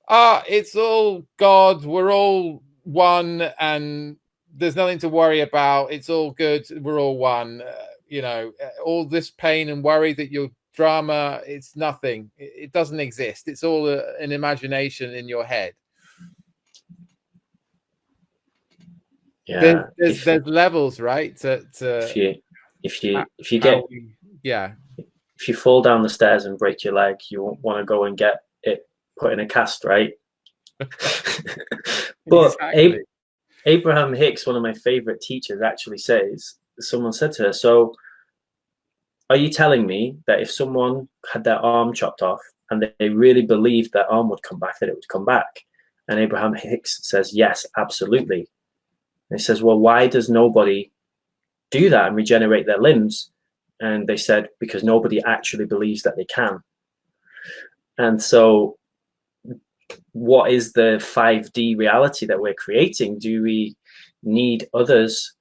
it's all God, we're all one, and there's nothing to worry about. It's all good. We're all one. All this pain and worry that you're drama, it's nothing. It doesn't exist. It's all an imagination in your head. Yeah, there's levels, right? If you fall down the stairs and break your leg, you won't want to go and get it put in a cast, right? But exactly. Abraham Hicks, one of my favorite teachers, actually says, someone said to her, so are you telling me that if someone had their arm chopped off and they really believed their arm would come back, that it would come back? And Abraham Hicks says, yes, absolutely. And he says, well, why does nobody do that and regenerate their limbs? And they said, because nobody actually believes that they can. And so what is the 5D reality that we're creating? Do we need others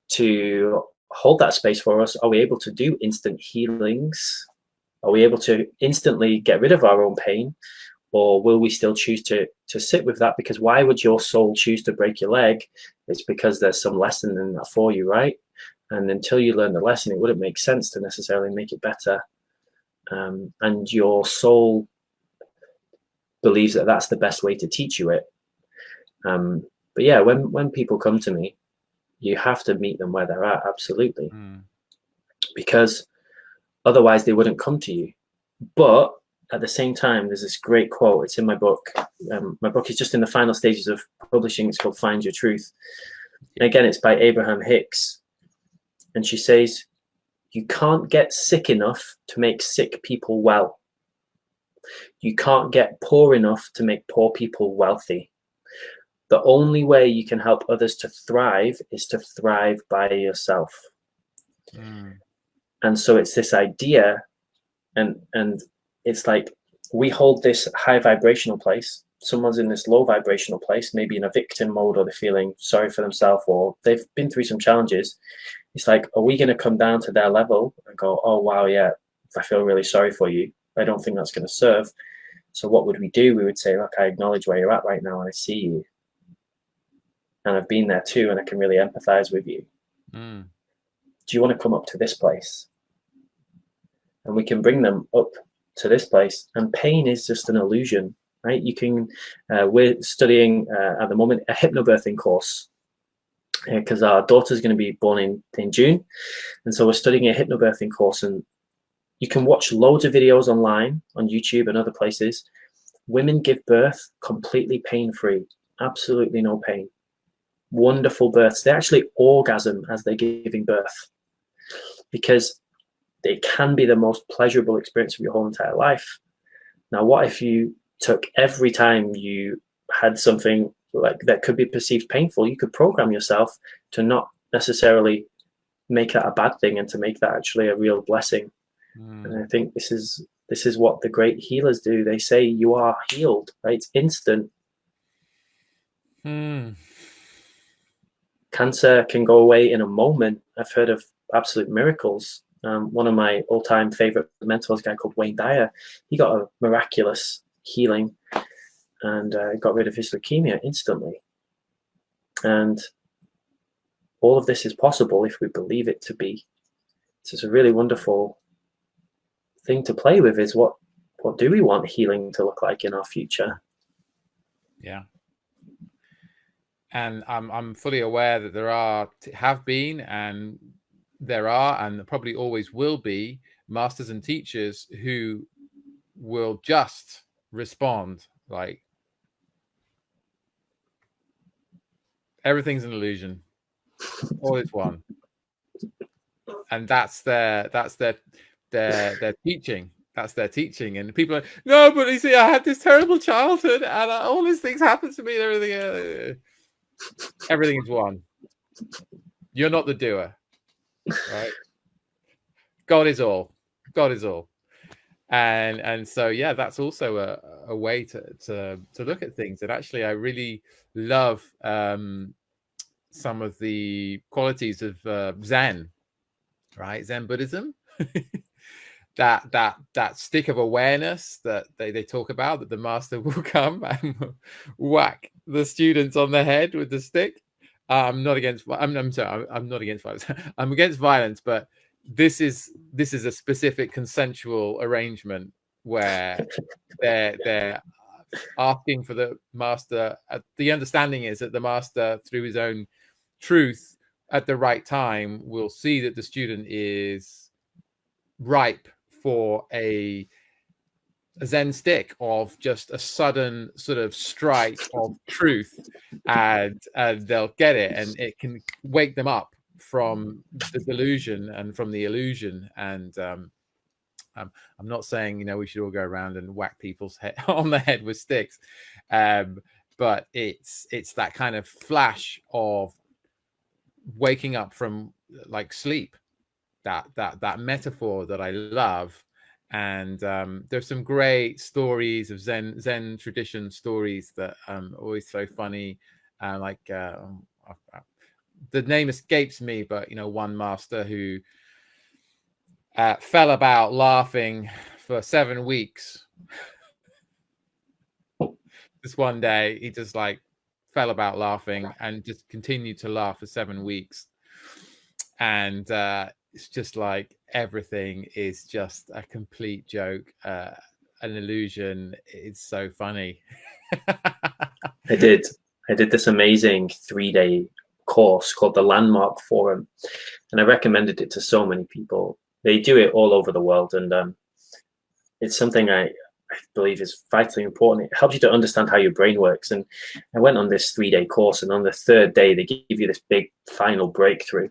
to hold that space for us? Are we able to do instant healings? Are we able to instantly get rid of our own pain? Or will we still choose to sit with that? Because why would your soul choose to break your leg? It's because there's some lesson in that for you, right? And until you learn the lesson, it wouldn't make sense to necessarily make it better. And your soul believes that that's the best way to teach you it. But yeah, when people come to me, you have to meet them where they're at, absolutely. Because Otherwise, they wouldn't come to you. But at the same time, there's this great quote. It's in my book. My book is just in the final stages of publishing. It's called Find Your Truth. And again, it's by Abraham Hicks. And she says, you can't get sick enough to make sick people well. You can't get poor enough to make poor people wealthy. The only way you can help others to thrive is to thrive by yourself. And so it's this idea, and it's like we hold this high vibrational place. Someone's in this low vibrational place, maybe in a victim mode, or they're feeling sorry for themselves, or they've been through some challenges. It's like, are we going to come down to their level and go, oh, wow, yeah, I feel really sorry for you. I don't think that's going to serve. So what would we do? We would say, look, I acknowledge where you're at right now, and I see you. And I've been there too, and I can really empathize with you. Do you want to come up to this place? And we can bring them up to this place. And pain is just an illusion, right? You can, we're studying at the moment a hypnobirthing course, because our daughter's going to be born in June. And so we're studying a hypnobirthing course, and you can watch loads of videos online on YouTube and other places. Women give birth completely pain-free, absolutely no pain. Wonderful births. They actually orgasm as they're giving birth, because it can be the most pleasurable experience of your whole entire life. Now, what if you took every time you had something like that could be perceived painful, you could program yourself to not necessarily make that a bad thing, and to make that actually a real blessing. And I think this is what the great healers do. They say you are healed, right? It's instant. Cancer can go away in a moment. I've heard of absolute miracles. One of my all-time favorite mentors, a guy called Wayne Dyer, he got a miraculous healing and got rid of his leukemia instantly. And all of this is possible if we believe it to be. So it's a really wonderful thing to play with, is what do we want healing to look like in our future? Yeah. And I'm fully aware that there have been and probably always will be masters and teachers who will just respond like everything's an illusion, all is one, and that's their teaching. That's their teaching. And people are, no, but you see, I had this terrible childhood, and all these things happened to me, and everything. Everything is one. You're not the doer, right? God is all. God is all. And so yeah, that's also a way to look at things. And actually, I really love some of the qualities of Zen, right? Zen Buddhism. that stick of awareness that they talk about, that the master will come and whack the students on the head with the stick. I'm not against violence. I'm against violence, but this is a specific consensual arrangement where they're asking for the master. The understanding is that the master, through his own truth, at the right time, will see that the student is ripe for a Zen stick of just a sudden sort of strike of truth, and they'll get it, and it can wake them up from the delusion and from the illusion. And I'm not saying we should all go around and whack people's head on the head with sticks, but it's that kind of flash of waking up from like sleep. That metaphor that I love. And there's some great stories of Zen tradition stories that always so funny. The name escapes me, but one master who fell about laughing for 7 weeks. This one day he just like fell about laughing and just continued to laugh for 7 weeks. And it's just like everything is just a complete joke, an illusion. It's so funny. I did this amazing 3-day course called the Landmark Forum, and I recommended it to so many people. they do it all over the world, and it's something I believe is vitally important. It helps you to understand how your brain works. And I went on this 3-day course, and on the third day, they give you this big final breakthrough.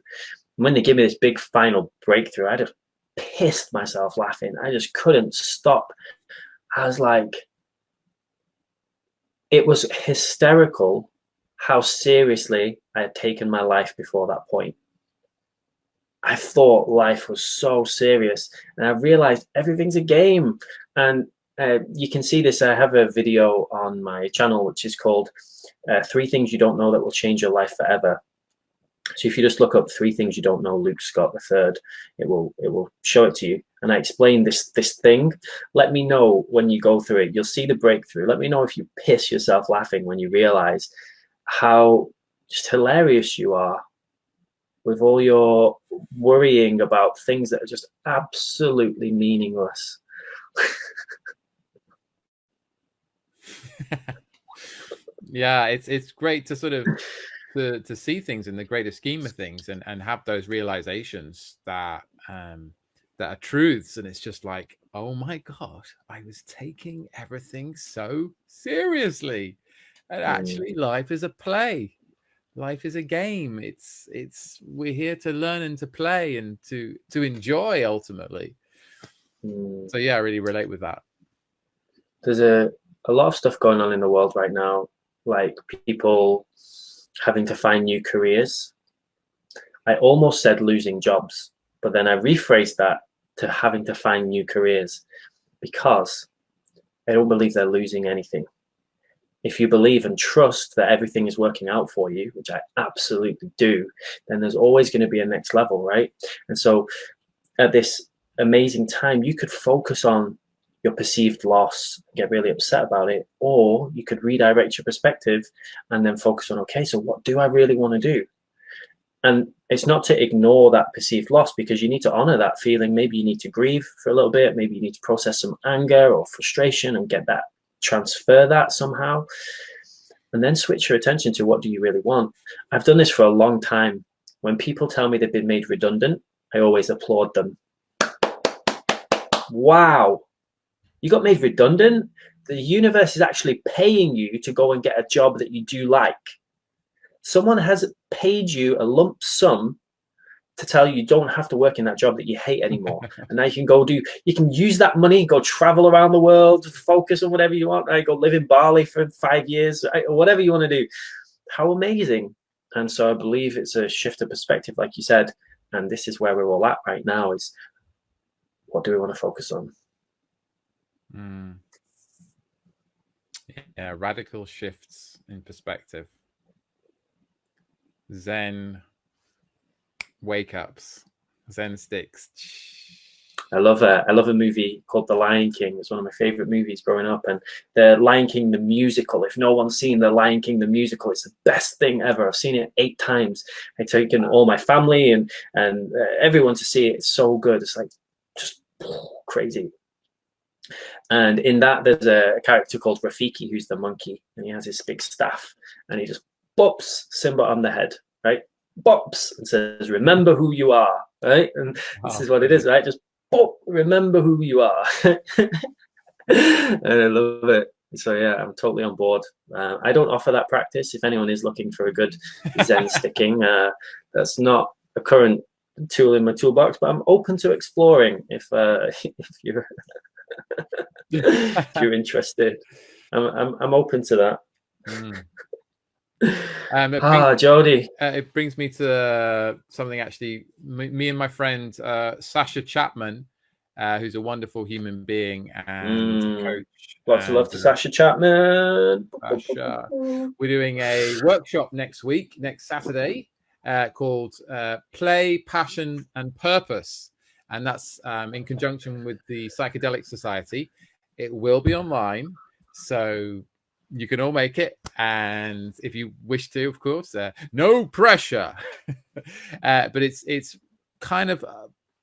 And when they give me this big final breakthrough, I just pissed myself laughing. I just couldn't stop. I was like, it was hysterical how seriously I had taken my life before that point. I thought life was so serious, and I realized everything's a game. And you can see this. I have a video on my channel which is called 3 Things You Don't Know That Will Change Your Life Forever. So if you just look up 3 Things You Don't Know Luke Scott III, it will show it to you. And I explain this thing. Let me know when you go through it. You'll see the breakthrough. Let me know if you piss yourself laughing when you realize how just hilarious you are with all your worrying about things that are just absolutely meaningless. Yeah, it's great to sort of to see things in the greater scheme of things, and have those realizations that that are truths. And it's just like, oh my God, I was taking everything so seriously. And actually life is a play. Life is a game. We're here to learn and to play and to enjoy ultimately. So yeah, I really relate with that. There's a lot of stuff going on in the world right now, like people having to find new careers. I almost said losing jobs, but then I rephrased that to having to find new careers, because I don't believe they're losing anything. If you believe and trust that everything is working out for you, which I absolutely do, then there's always going to be a next level, right? And so at this amazing time, you could focus on your perceived loss, get really upset about it, or you could redirect your perspective and then focus on, okay, so what do I really want to do? And it's not to ignore that perceived loss, because you need to honor that feeling. Maybe you need to grieve for a little bit. Maybe you need to process some anger or frustration and get that, transfer that somehow, and then switch your attention to what do you really want. I've done this for a long time. When people tell me they've been made redundant, I always applaud them. Wow, you got made redundant? The universe is actually paying you to go and get a job that you do like. Someone has paid you a lump sum to tell you don't have to work in that job that you hate anymore. And now you can use that money, go travel around the world, focus on whatever you want, right? Go live in Bali for 5 years, right? Or whatever you want to do. How amazing. And so I believe it's a shift of perspective, like you said. And this is where we're all at right now, is what do we want to focus on? Yeah, radical shifts in perspective. Zen wake ups, Zen sticks. I love a movie called The Lion King. It's one of my favorite movies growing up. And The Lion King, the musical, if no one's seen The Lion King, the musical, it's the best thing ever. I've seen it 8 times. I've taken all my family and everyone to see it. It's so good. It's like just crazy. And in that, there's a character called Rafiki, who's the monkey, and he has his big staff, and he just bops Simba on the head, right? Bops, and says, remember who you are, right? And this is what it is, right? Just bop, remember who you are. And I love it. So yeah, I'm totally on board. I don't offer that practice. If anyone is looking for a good Zen sticking, that's not a current tool in my toolbox, but I'm open to exploring if you're if you're interested. I'm open to that. Jody, it brings me to something actually. Me and my friend Sasha Chapman, who's a wonderful human being and coach. Lots of love to Sasha Chapman. Sasha. We're doing a workshop next Saturday, called Play, Passion and Purpose. And that's in conjunction with the Psychedelic Society. It will be online, so you can all make it. And if you wish to, of course, no pressure. But it's kind of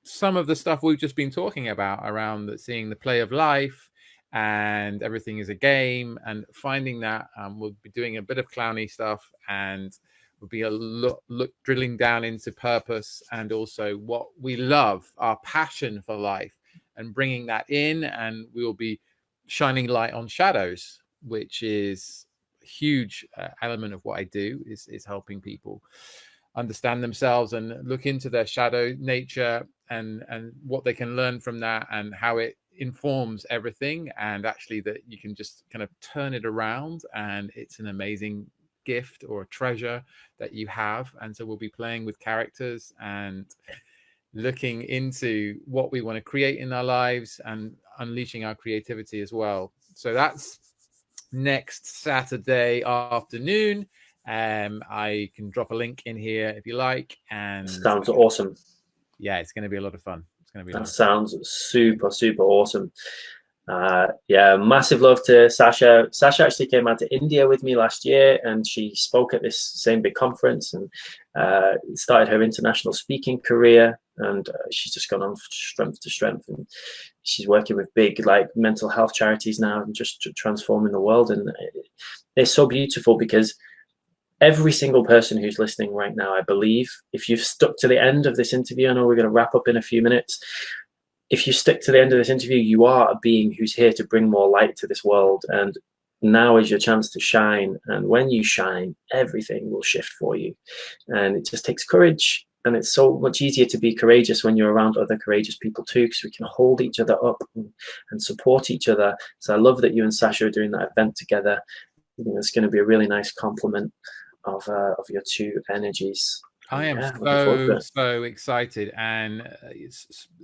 some of the stuff we've just been talking about around seeing the play of life, and everything is a game, and finding that we'll be doing a bit of clowny stuff, and We'll be drilling down into purpose and also what we love, our passion for life, and bringing that in. And we will be shining light on shadows, which is a huge element of what I do, is helping people understand themselves and look into their shadow nature and what they can learn from that and how it informs everything, and actually that you can just kind of turn it around and it's an amazing gift or a treasure that you have. And so we'll be playing with characters and looking into what we want to create in our lives and unleashing our creativity as well. So that's next Saturday afternoon. I can drop a link in here if you like. And sounds awesome. Yeah, it's going to be a lot of fun. It's going to be. That sounds super awesome. Yeah, massive love to Sasha. Sasha actually came out to India with me last year, and she spoke at this same big conference and started her international speaking career. And she's just gone on strength to strength, and she's working with big like mental health charities now and just transforming the world. And it's so beautiful because every single person who's listening right now, I believe, if you've stuck to the end of this interview, I know we're going to wrap up in a few minutes. If you stick to the end of this interview, you are a being who's here to bring more light to this world. And now is your chance to shine. And when you shine, everything will shift for you. And it just takes courage. And it's so much easier to be courageous when you're around other courageous people too, because we can hold each other up and support each other. So I love that you and Sasha are doing that event together. I think it's going to be a really nice complement of your two energies. I am so excited. And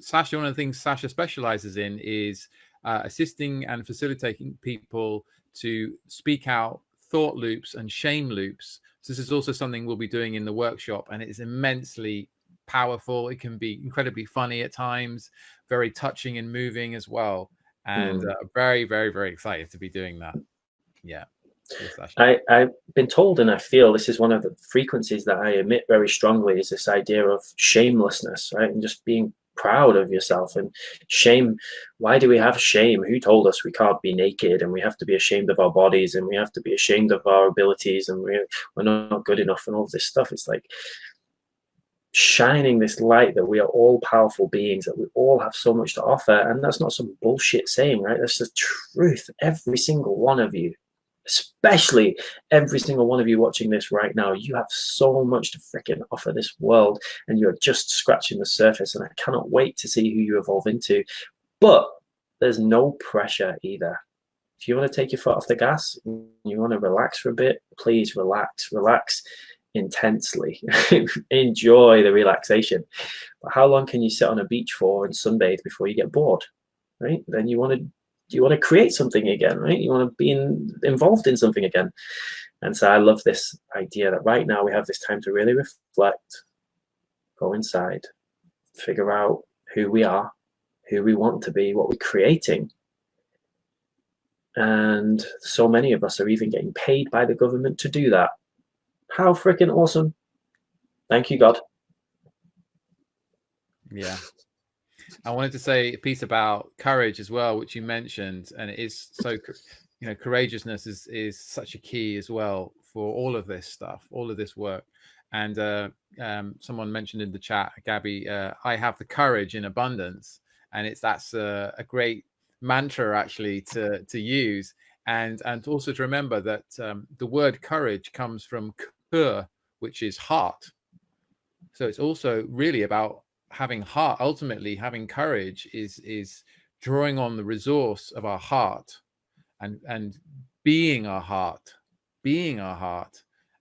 Sasha, one of the things Sasha specializes in is assisting and facilitating people to speak out thought loops and shame loops. So this is also something we'll be doing in the workshop, and it is immensely powerful. It can be incredibly funny at times, very touching and moving as well. And very excited to be doing that. Yeah. I've been told, and I feel this is one of the frequencies that I emit very strongly, is this idea of shamelessness, right? And just being proud of yourself. And shame, why do we have shame? Who told us we can't be naked and we have to be ashamed of our bodies and we have to be ashamed of our abilities and we're not good enough and all this stuff? It's like shining this light that we are all powerful beings, that we all have so much to offer. And that's not some bullshit saying, right? That's the truth. Every single one of you, especially every single one of you watching this right now, you have so much to freaking offer this world, and you're just scratching the surface. And I cannot wait to see who you evolve into. But there's no pressure either. If you want to take your foot off the gas, you want to relax for a bit, please relax intensely. Enjoy the relaxation. But how long can you sit on a beach for and sunbathe before you get bored, right? Then you want to create something again, right? You want to be involved in something again. And so I love this idea that right now we have this time to really reflect, go inside, figure out who we are, who we want to be, what we're creating. And so many of us are even getting paid by the government to do that. How freaking awesome. Thank you, God. Yeah. I wanted to say a piece about courage as well, which you mentioned, and it is so, courageousness is such a key as well for all of this stuff, all of this work. And someone mentioned in the chat, Gabby, I have the courage in abundance, and that's a great mantra actually to use, and also to remember that the word courage comes from cœur, which is heart. So it's also really about having heart. Ultimately, having courage is drawing on the resource of our heart and being our heart,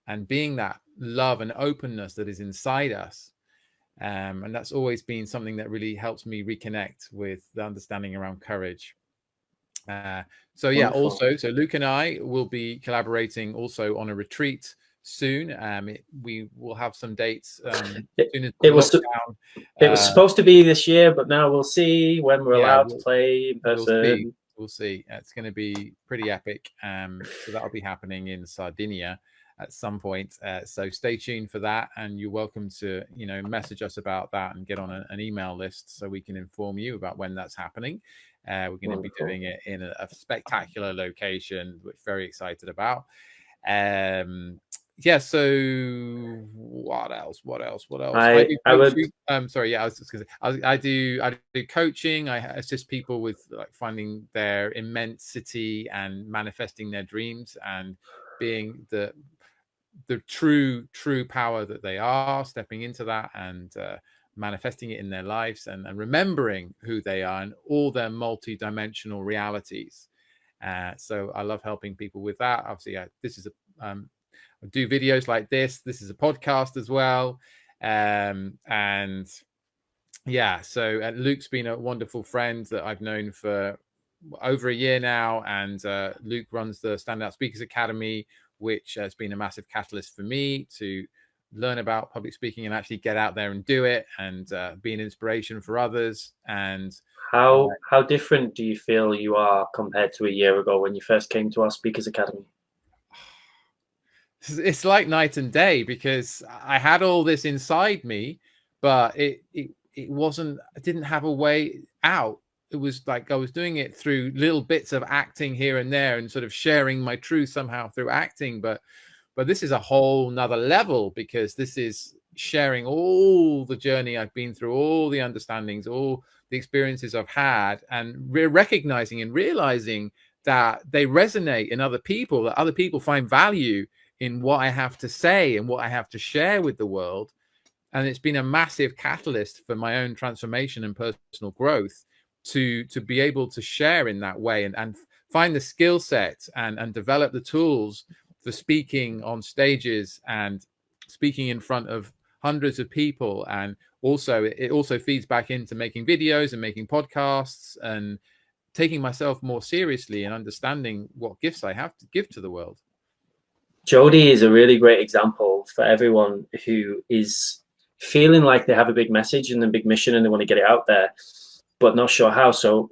and being that love and openness that is inside us. And that's always been something that really helps me reconnect with the understanding around courage. So yeah, also, so Luke and I will be collaborating also on a retreat soon. We will have some dates. It was supposed to be this year, but now we'll see when we're allowed to play in person. We'll see. It's going to be pretty epic. So that'll be happening in Sardinia at some point. So stay tuned for that, and you're welcome to message us about that and get on an email list so we can inform you about when that's happening. We're going to be doing it in a spectacular location, which we're very excited about. yeah, so what else? I do I would. coaching. Sorry, yeah, I was just gonna say, I do coaching. I assist people with like finding their immensity and manifesting their dreams and being the true power that they are, stepping into that and manifesting it in their lives, and remembering who they are and all their multi-dimensional realities. So I love helping people with that. Obviously, this is a I do videos like this. This is a podcast as well. And yeah, so Luke's been a wonderful friend that I've known for over a year now. And Luke runs the Standout Speakers Academy, which has been a massive catalyst for me to learn about public speaking and actually get out there and do it and be an inspiration for others. And How different do you feel you are compared to a year ago when you first came to our Speakers Academy? It's like night and day, because I had all this inside me, but it wasn't, I didn't have a way out. It was like I was doing it through little bits of acting here and there and sort of sharing my truth somehow through acting. But this is a whole nother level, because this is sharing all the journey I've been through, all the understandings, all the experiences I've had, and recognizing and realizing that they resonate in other people, that other people find value in what I have to say and what I have to share with the world. And it's been a massive catalyst for my own transformation and personal growth to be able to share in that way and find the skill set and develop the tools for speaking on stages and speaking in front of hundreds of people. And also it also feeds back into making videos and making podcasts and taking myself more seriously and understanding what gifts I have to give to the world. Jody is a really great example for everyone who is feeling like they have a big message and a big mission and they want to get it out there, but not sure how. So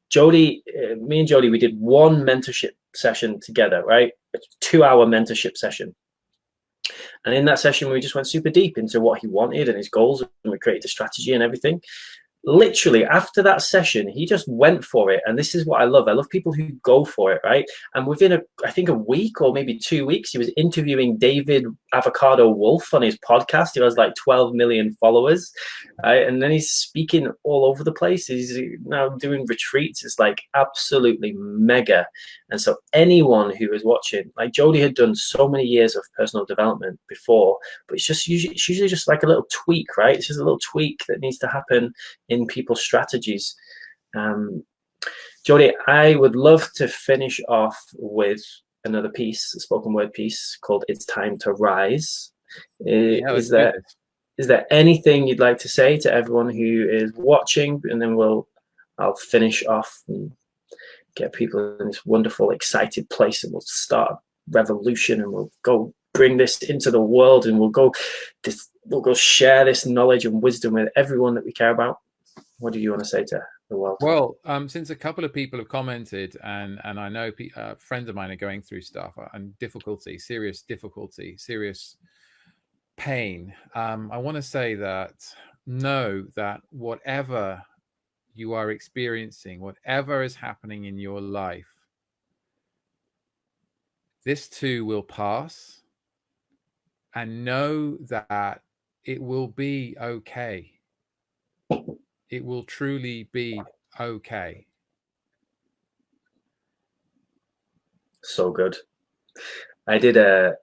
Jody, me and Jody, we did one mentorship session together, right? A 2-hour mentorship session. And in that session, we just went super deep into what he wanted and his goals, and we created a strategy and everything. Literally after that session, he just went for it. And this is what I love. I love people who go for it, right? And within I think a week or maybe 2 weeks, he was interviewing David Avocado Wolf on his podcast. He has like 12 million followers, right? And then he's speaking all over the place. He's now doing retreats. It's like absolutely mega. And so anyone who is watching, like Jody had done so many years of personal development before, but it's usually just like a little tweak, right? It's just a little tweak that needs to happen in people's strategies. Jody, I would love to finish off with another piece, a spoken word piece called "It's Time to Rise." Is there anything you'd like to say to everyone who is watching? And then I'll finish off and get people in this wonderful, excited place, and we'll start a revolution, and we'll go bring this into the world, and we'll go share this knowledge and wisdom with everyone that we care about. What do you want to say to the world? Well, since a couple of people have commented, and I know friends of mine are going through stuff and serious pain, I want to say that know that whatever you are experiencing, whatever is happening in your life, this too will pass, and know that it will be okay. It will truly be okay. So good. I did a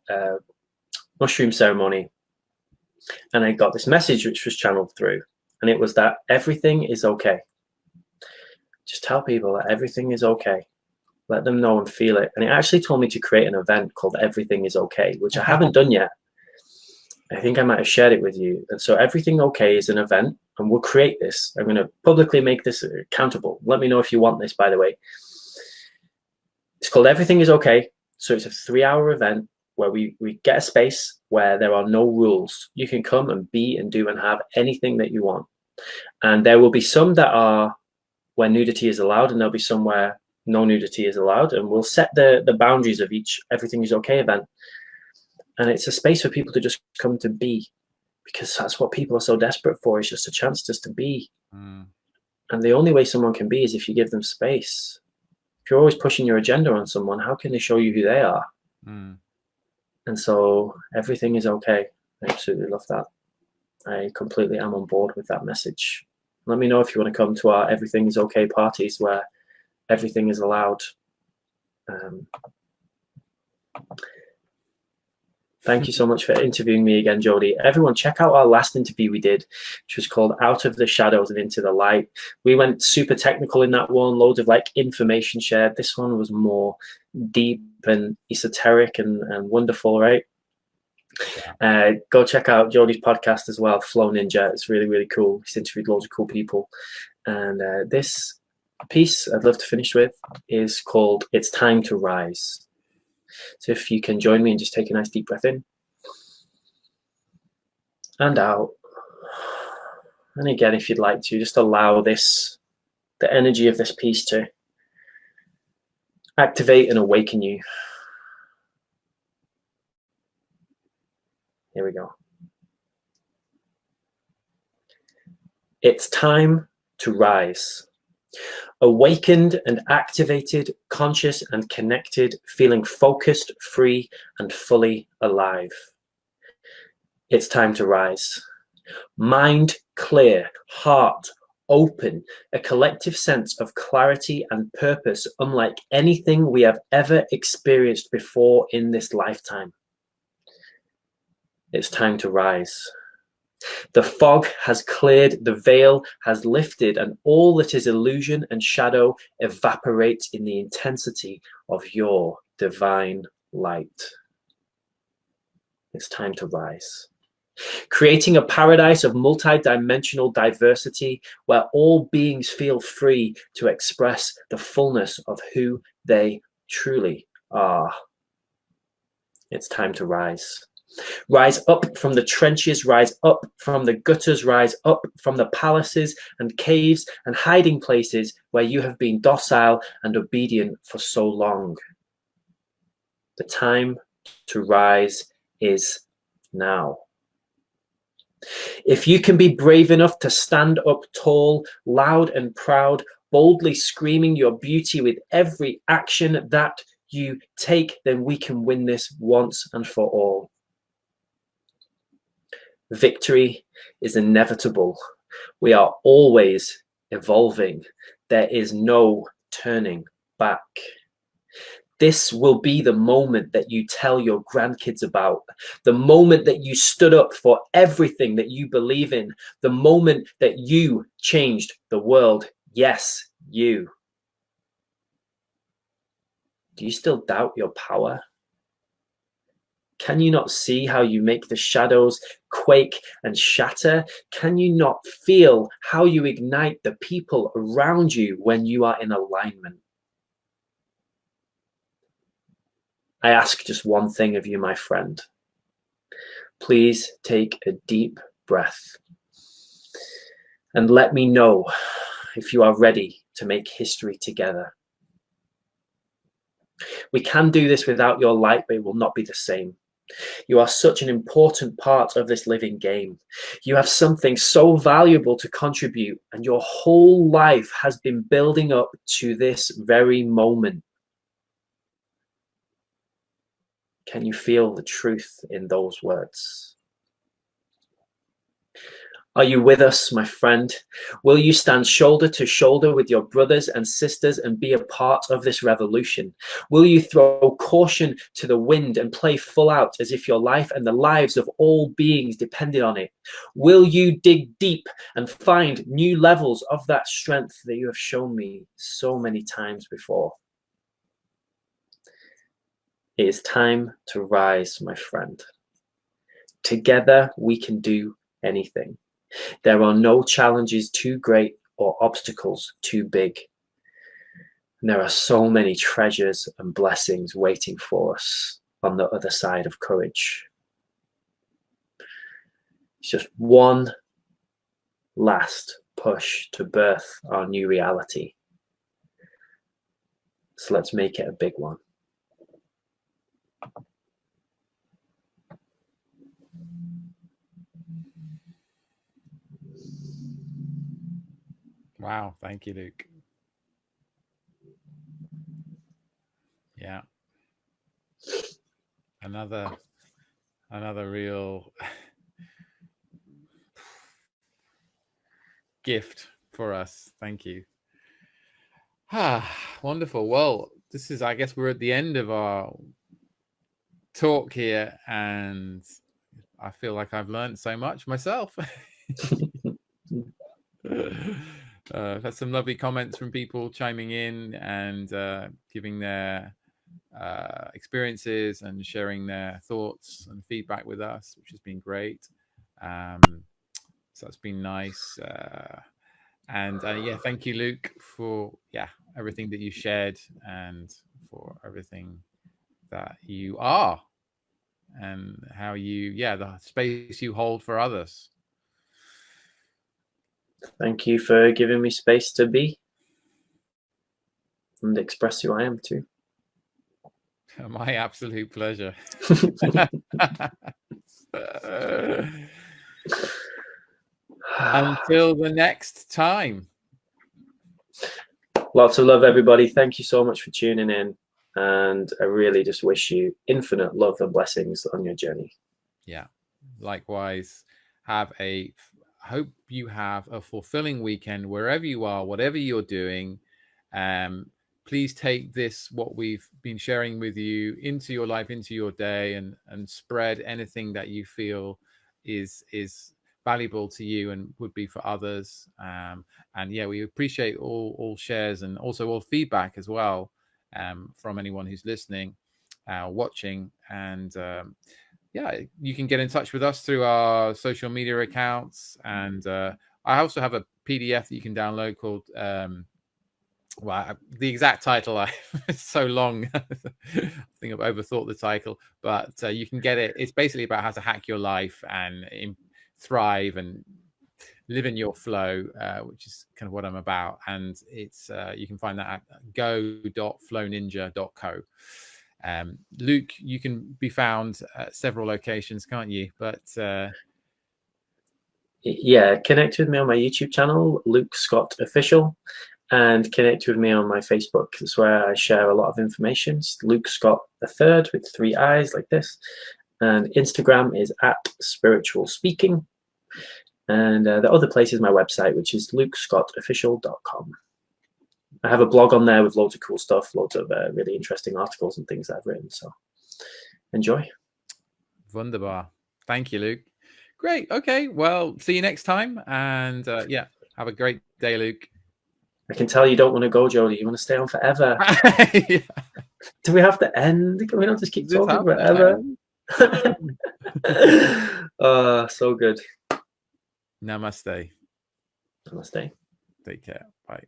mushroom ceremony, and I got this message which was channeled through, and it was that everything is okay. Just tell people that everything is okay. Let them know and feel it. And it actually told me to create an event called Everything is Okay, which I haven't done yet. I think I might have shared it with you. And so Everything Okay is an event, and we'll create this. I'm going to publicly make this accountable. Let me know if you want this, by the way. It's called Everything is Okay. So it's a 3-hour event where we get a space where there are no rules. You can come and be and do and have anything that you want. And there will be some that are where nudity is allowed, and there'll be some where no nudity is allowed. And we'll set the boundaries of each Everything is Okay event. And it's a space for people to just come to be, because that's what people are so desperate for, is just a chance just to be. And the only way someone can be is if you give them space. If you're always pushing your agenda on someone, how can they show you who they are? And And so everything is okay. I absolutely love that. I completely am on board with that message. Let me know if you want to come to our Everything is Okay parties where everything is allowed. Thank you so much for interviewing me again, Jody. Everyone, check out our last interview we did, which was called Out of the Shadows and Into the Light. We went super technical in that one, loads of like information shared. This one was more deep and esoteric and wonderful, right? Yeah. Go check out Jody's podcast as well, Flow Ninja. It's really, really cool. He's interviewed loads of cool people. And this piece I'd love to finish with is called It's Time to Rise. So if you can join me and just take a nice deep breath in and out. And again, if you'd like to, just allow this, the energy of this piece to activate and awaken you. Here we go. It's time to rise. Awakened and activated, conscious and connected, feeling focused, free, and fully alive. It's time to rise. Mind clear, heart open, a collective sense of clarity and purpose unlike anything we have ever experienced before in this lifetime. It's time to rise. The fog has cleared, the veil has lifted, and all that is illusion and shadow evaporates in the intensity of your divine light. It's time to rise. Creating a paradise of multi-dimensional diversity where all beings feel free to express the fullness of who they truly are. It's time to rise. Rise up from the trenches, rise up from the gutters, rise up from the palaces and caves and hiding places where you have been docile and obedient for so long. The time to rise is now. If you can be brave enough to stand up tall, loud and proud, boldly screaming your beauty with every action that you take, then we can win this once and for all. Victory is inevitable. We are always evolving. There is no turning back. This will be the moment that you tell your grandkids about, the moment that you stood up for everything that you believe in, the moment that you changed the world. Yes, you. Do you still doubt your power? Can you not see how you make the shadows quake and shatter? Can you not feel how you ignite the people around you when you are in alignment? I ask just one thing of you, my friend. Please take a deep breath and let me know if you are ready to make history together. We can do this without your light, but it will not be the same. You are such an important part of this living game. You have something so valuable to contribute, and your whole life has been building up to this very moment. Can you feel the truth in those words? Are you with us, my friend? Will you stand shoulder to shoulder with your brothers and sisters and be a part of this revolution? Will you throw caution to the wind and play full out as if your life and the lives of all beings depended on it? Will you dig deep and find new levels of that strength that you have shown me so many times before? It is time to rise, my friend. Together we can do anything. There are no challenges too great or obstacles too big. And there are so many treasures and blessings waiting for us on the other side of courage. It's just one last push to birth our new reality. So let's make it a big one. Wow, thank you, Luke. Yeah. Another another real gift for us. Thank you. Wonderful. Well, this is, I guess we're at the end of our talk here, and I feel like I've learned so much myself. I've had some lovely comments from people chiming in and giving their experiences and sharing their thoughts and feedback with us, which has been great. So it's been nice. And yeah, thank you, Luke, for everything that you shared and for everything that you are and how you, the space you hold for others. Thank you for giving me space to be and express who I am too. My absolute pleasure. Until the next time. Lots of love, everybody. Thank you so much for tuning in. And I really just wish you infinite love and blessings on your journey. Yeah. Likewise, hope you have a fulfilling weekend wherever you are, whatever you're doing. Please take this, what we've been sharing with you, into your life, into your day, and spread anything that you feel is valuable to you and would be for others. And yeah, we appreciate all shares and also all feedback as well, from anyone who's listening, watching. And yeah, you can get in touch with us through our social media accounts. And I also have a PDF that you can download called well, the exact title, it's so long. I think I've overthought the title, but you can get it. It's basically about how to hack your life and thrive and live in your flow, which is kind of what I'm about. And it's you can find that at go.flowninja.co. Luke, you can be found at several locations, can't you? But yeah, connect with me on my YouTube channel, Luke Scott Official, and connect with me on my Facebook. That's where I share a lot of information. It's Luke Scott III with 3 eyes like this. And Instagram is at Spiritual Speaking. And the other place is my website, which is lukescottofficial.com. I have a blog on there with loads of cool stuff, loads of really interesting articles and things that I've written. So enjoy. Wunderbar. Thank you, Luke. Great. Okay. Well, see you next time. And yeah, have a great day, Luke. I can tell you don't want to go, Jody. You want to stay on forever. Yeah. Do we have to end? Can we not just keep talking forever? So good. Namaste. Namaste. Take care. Bye.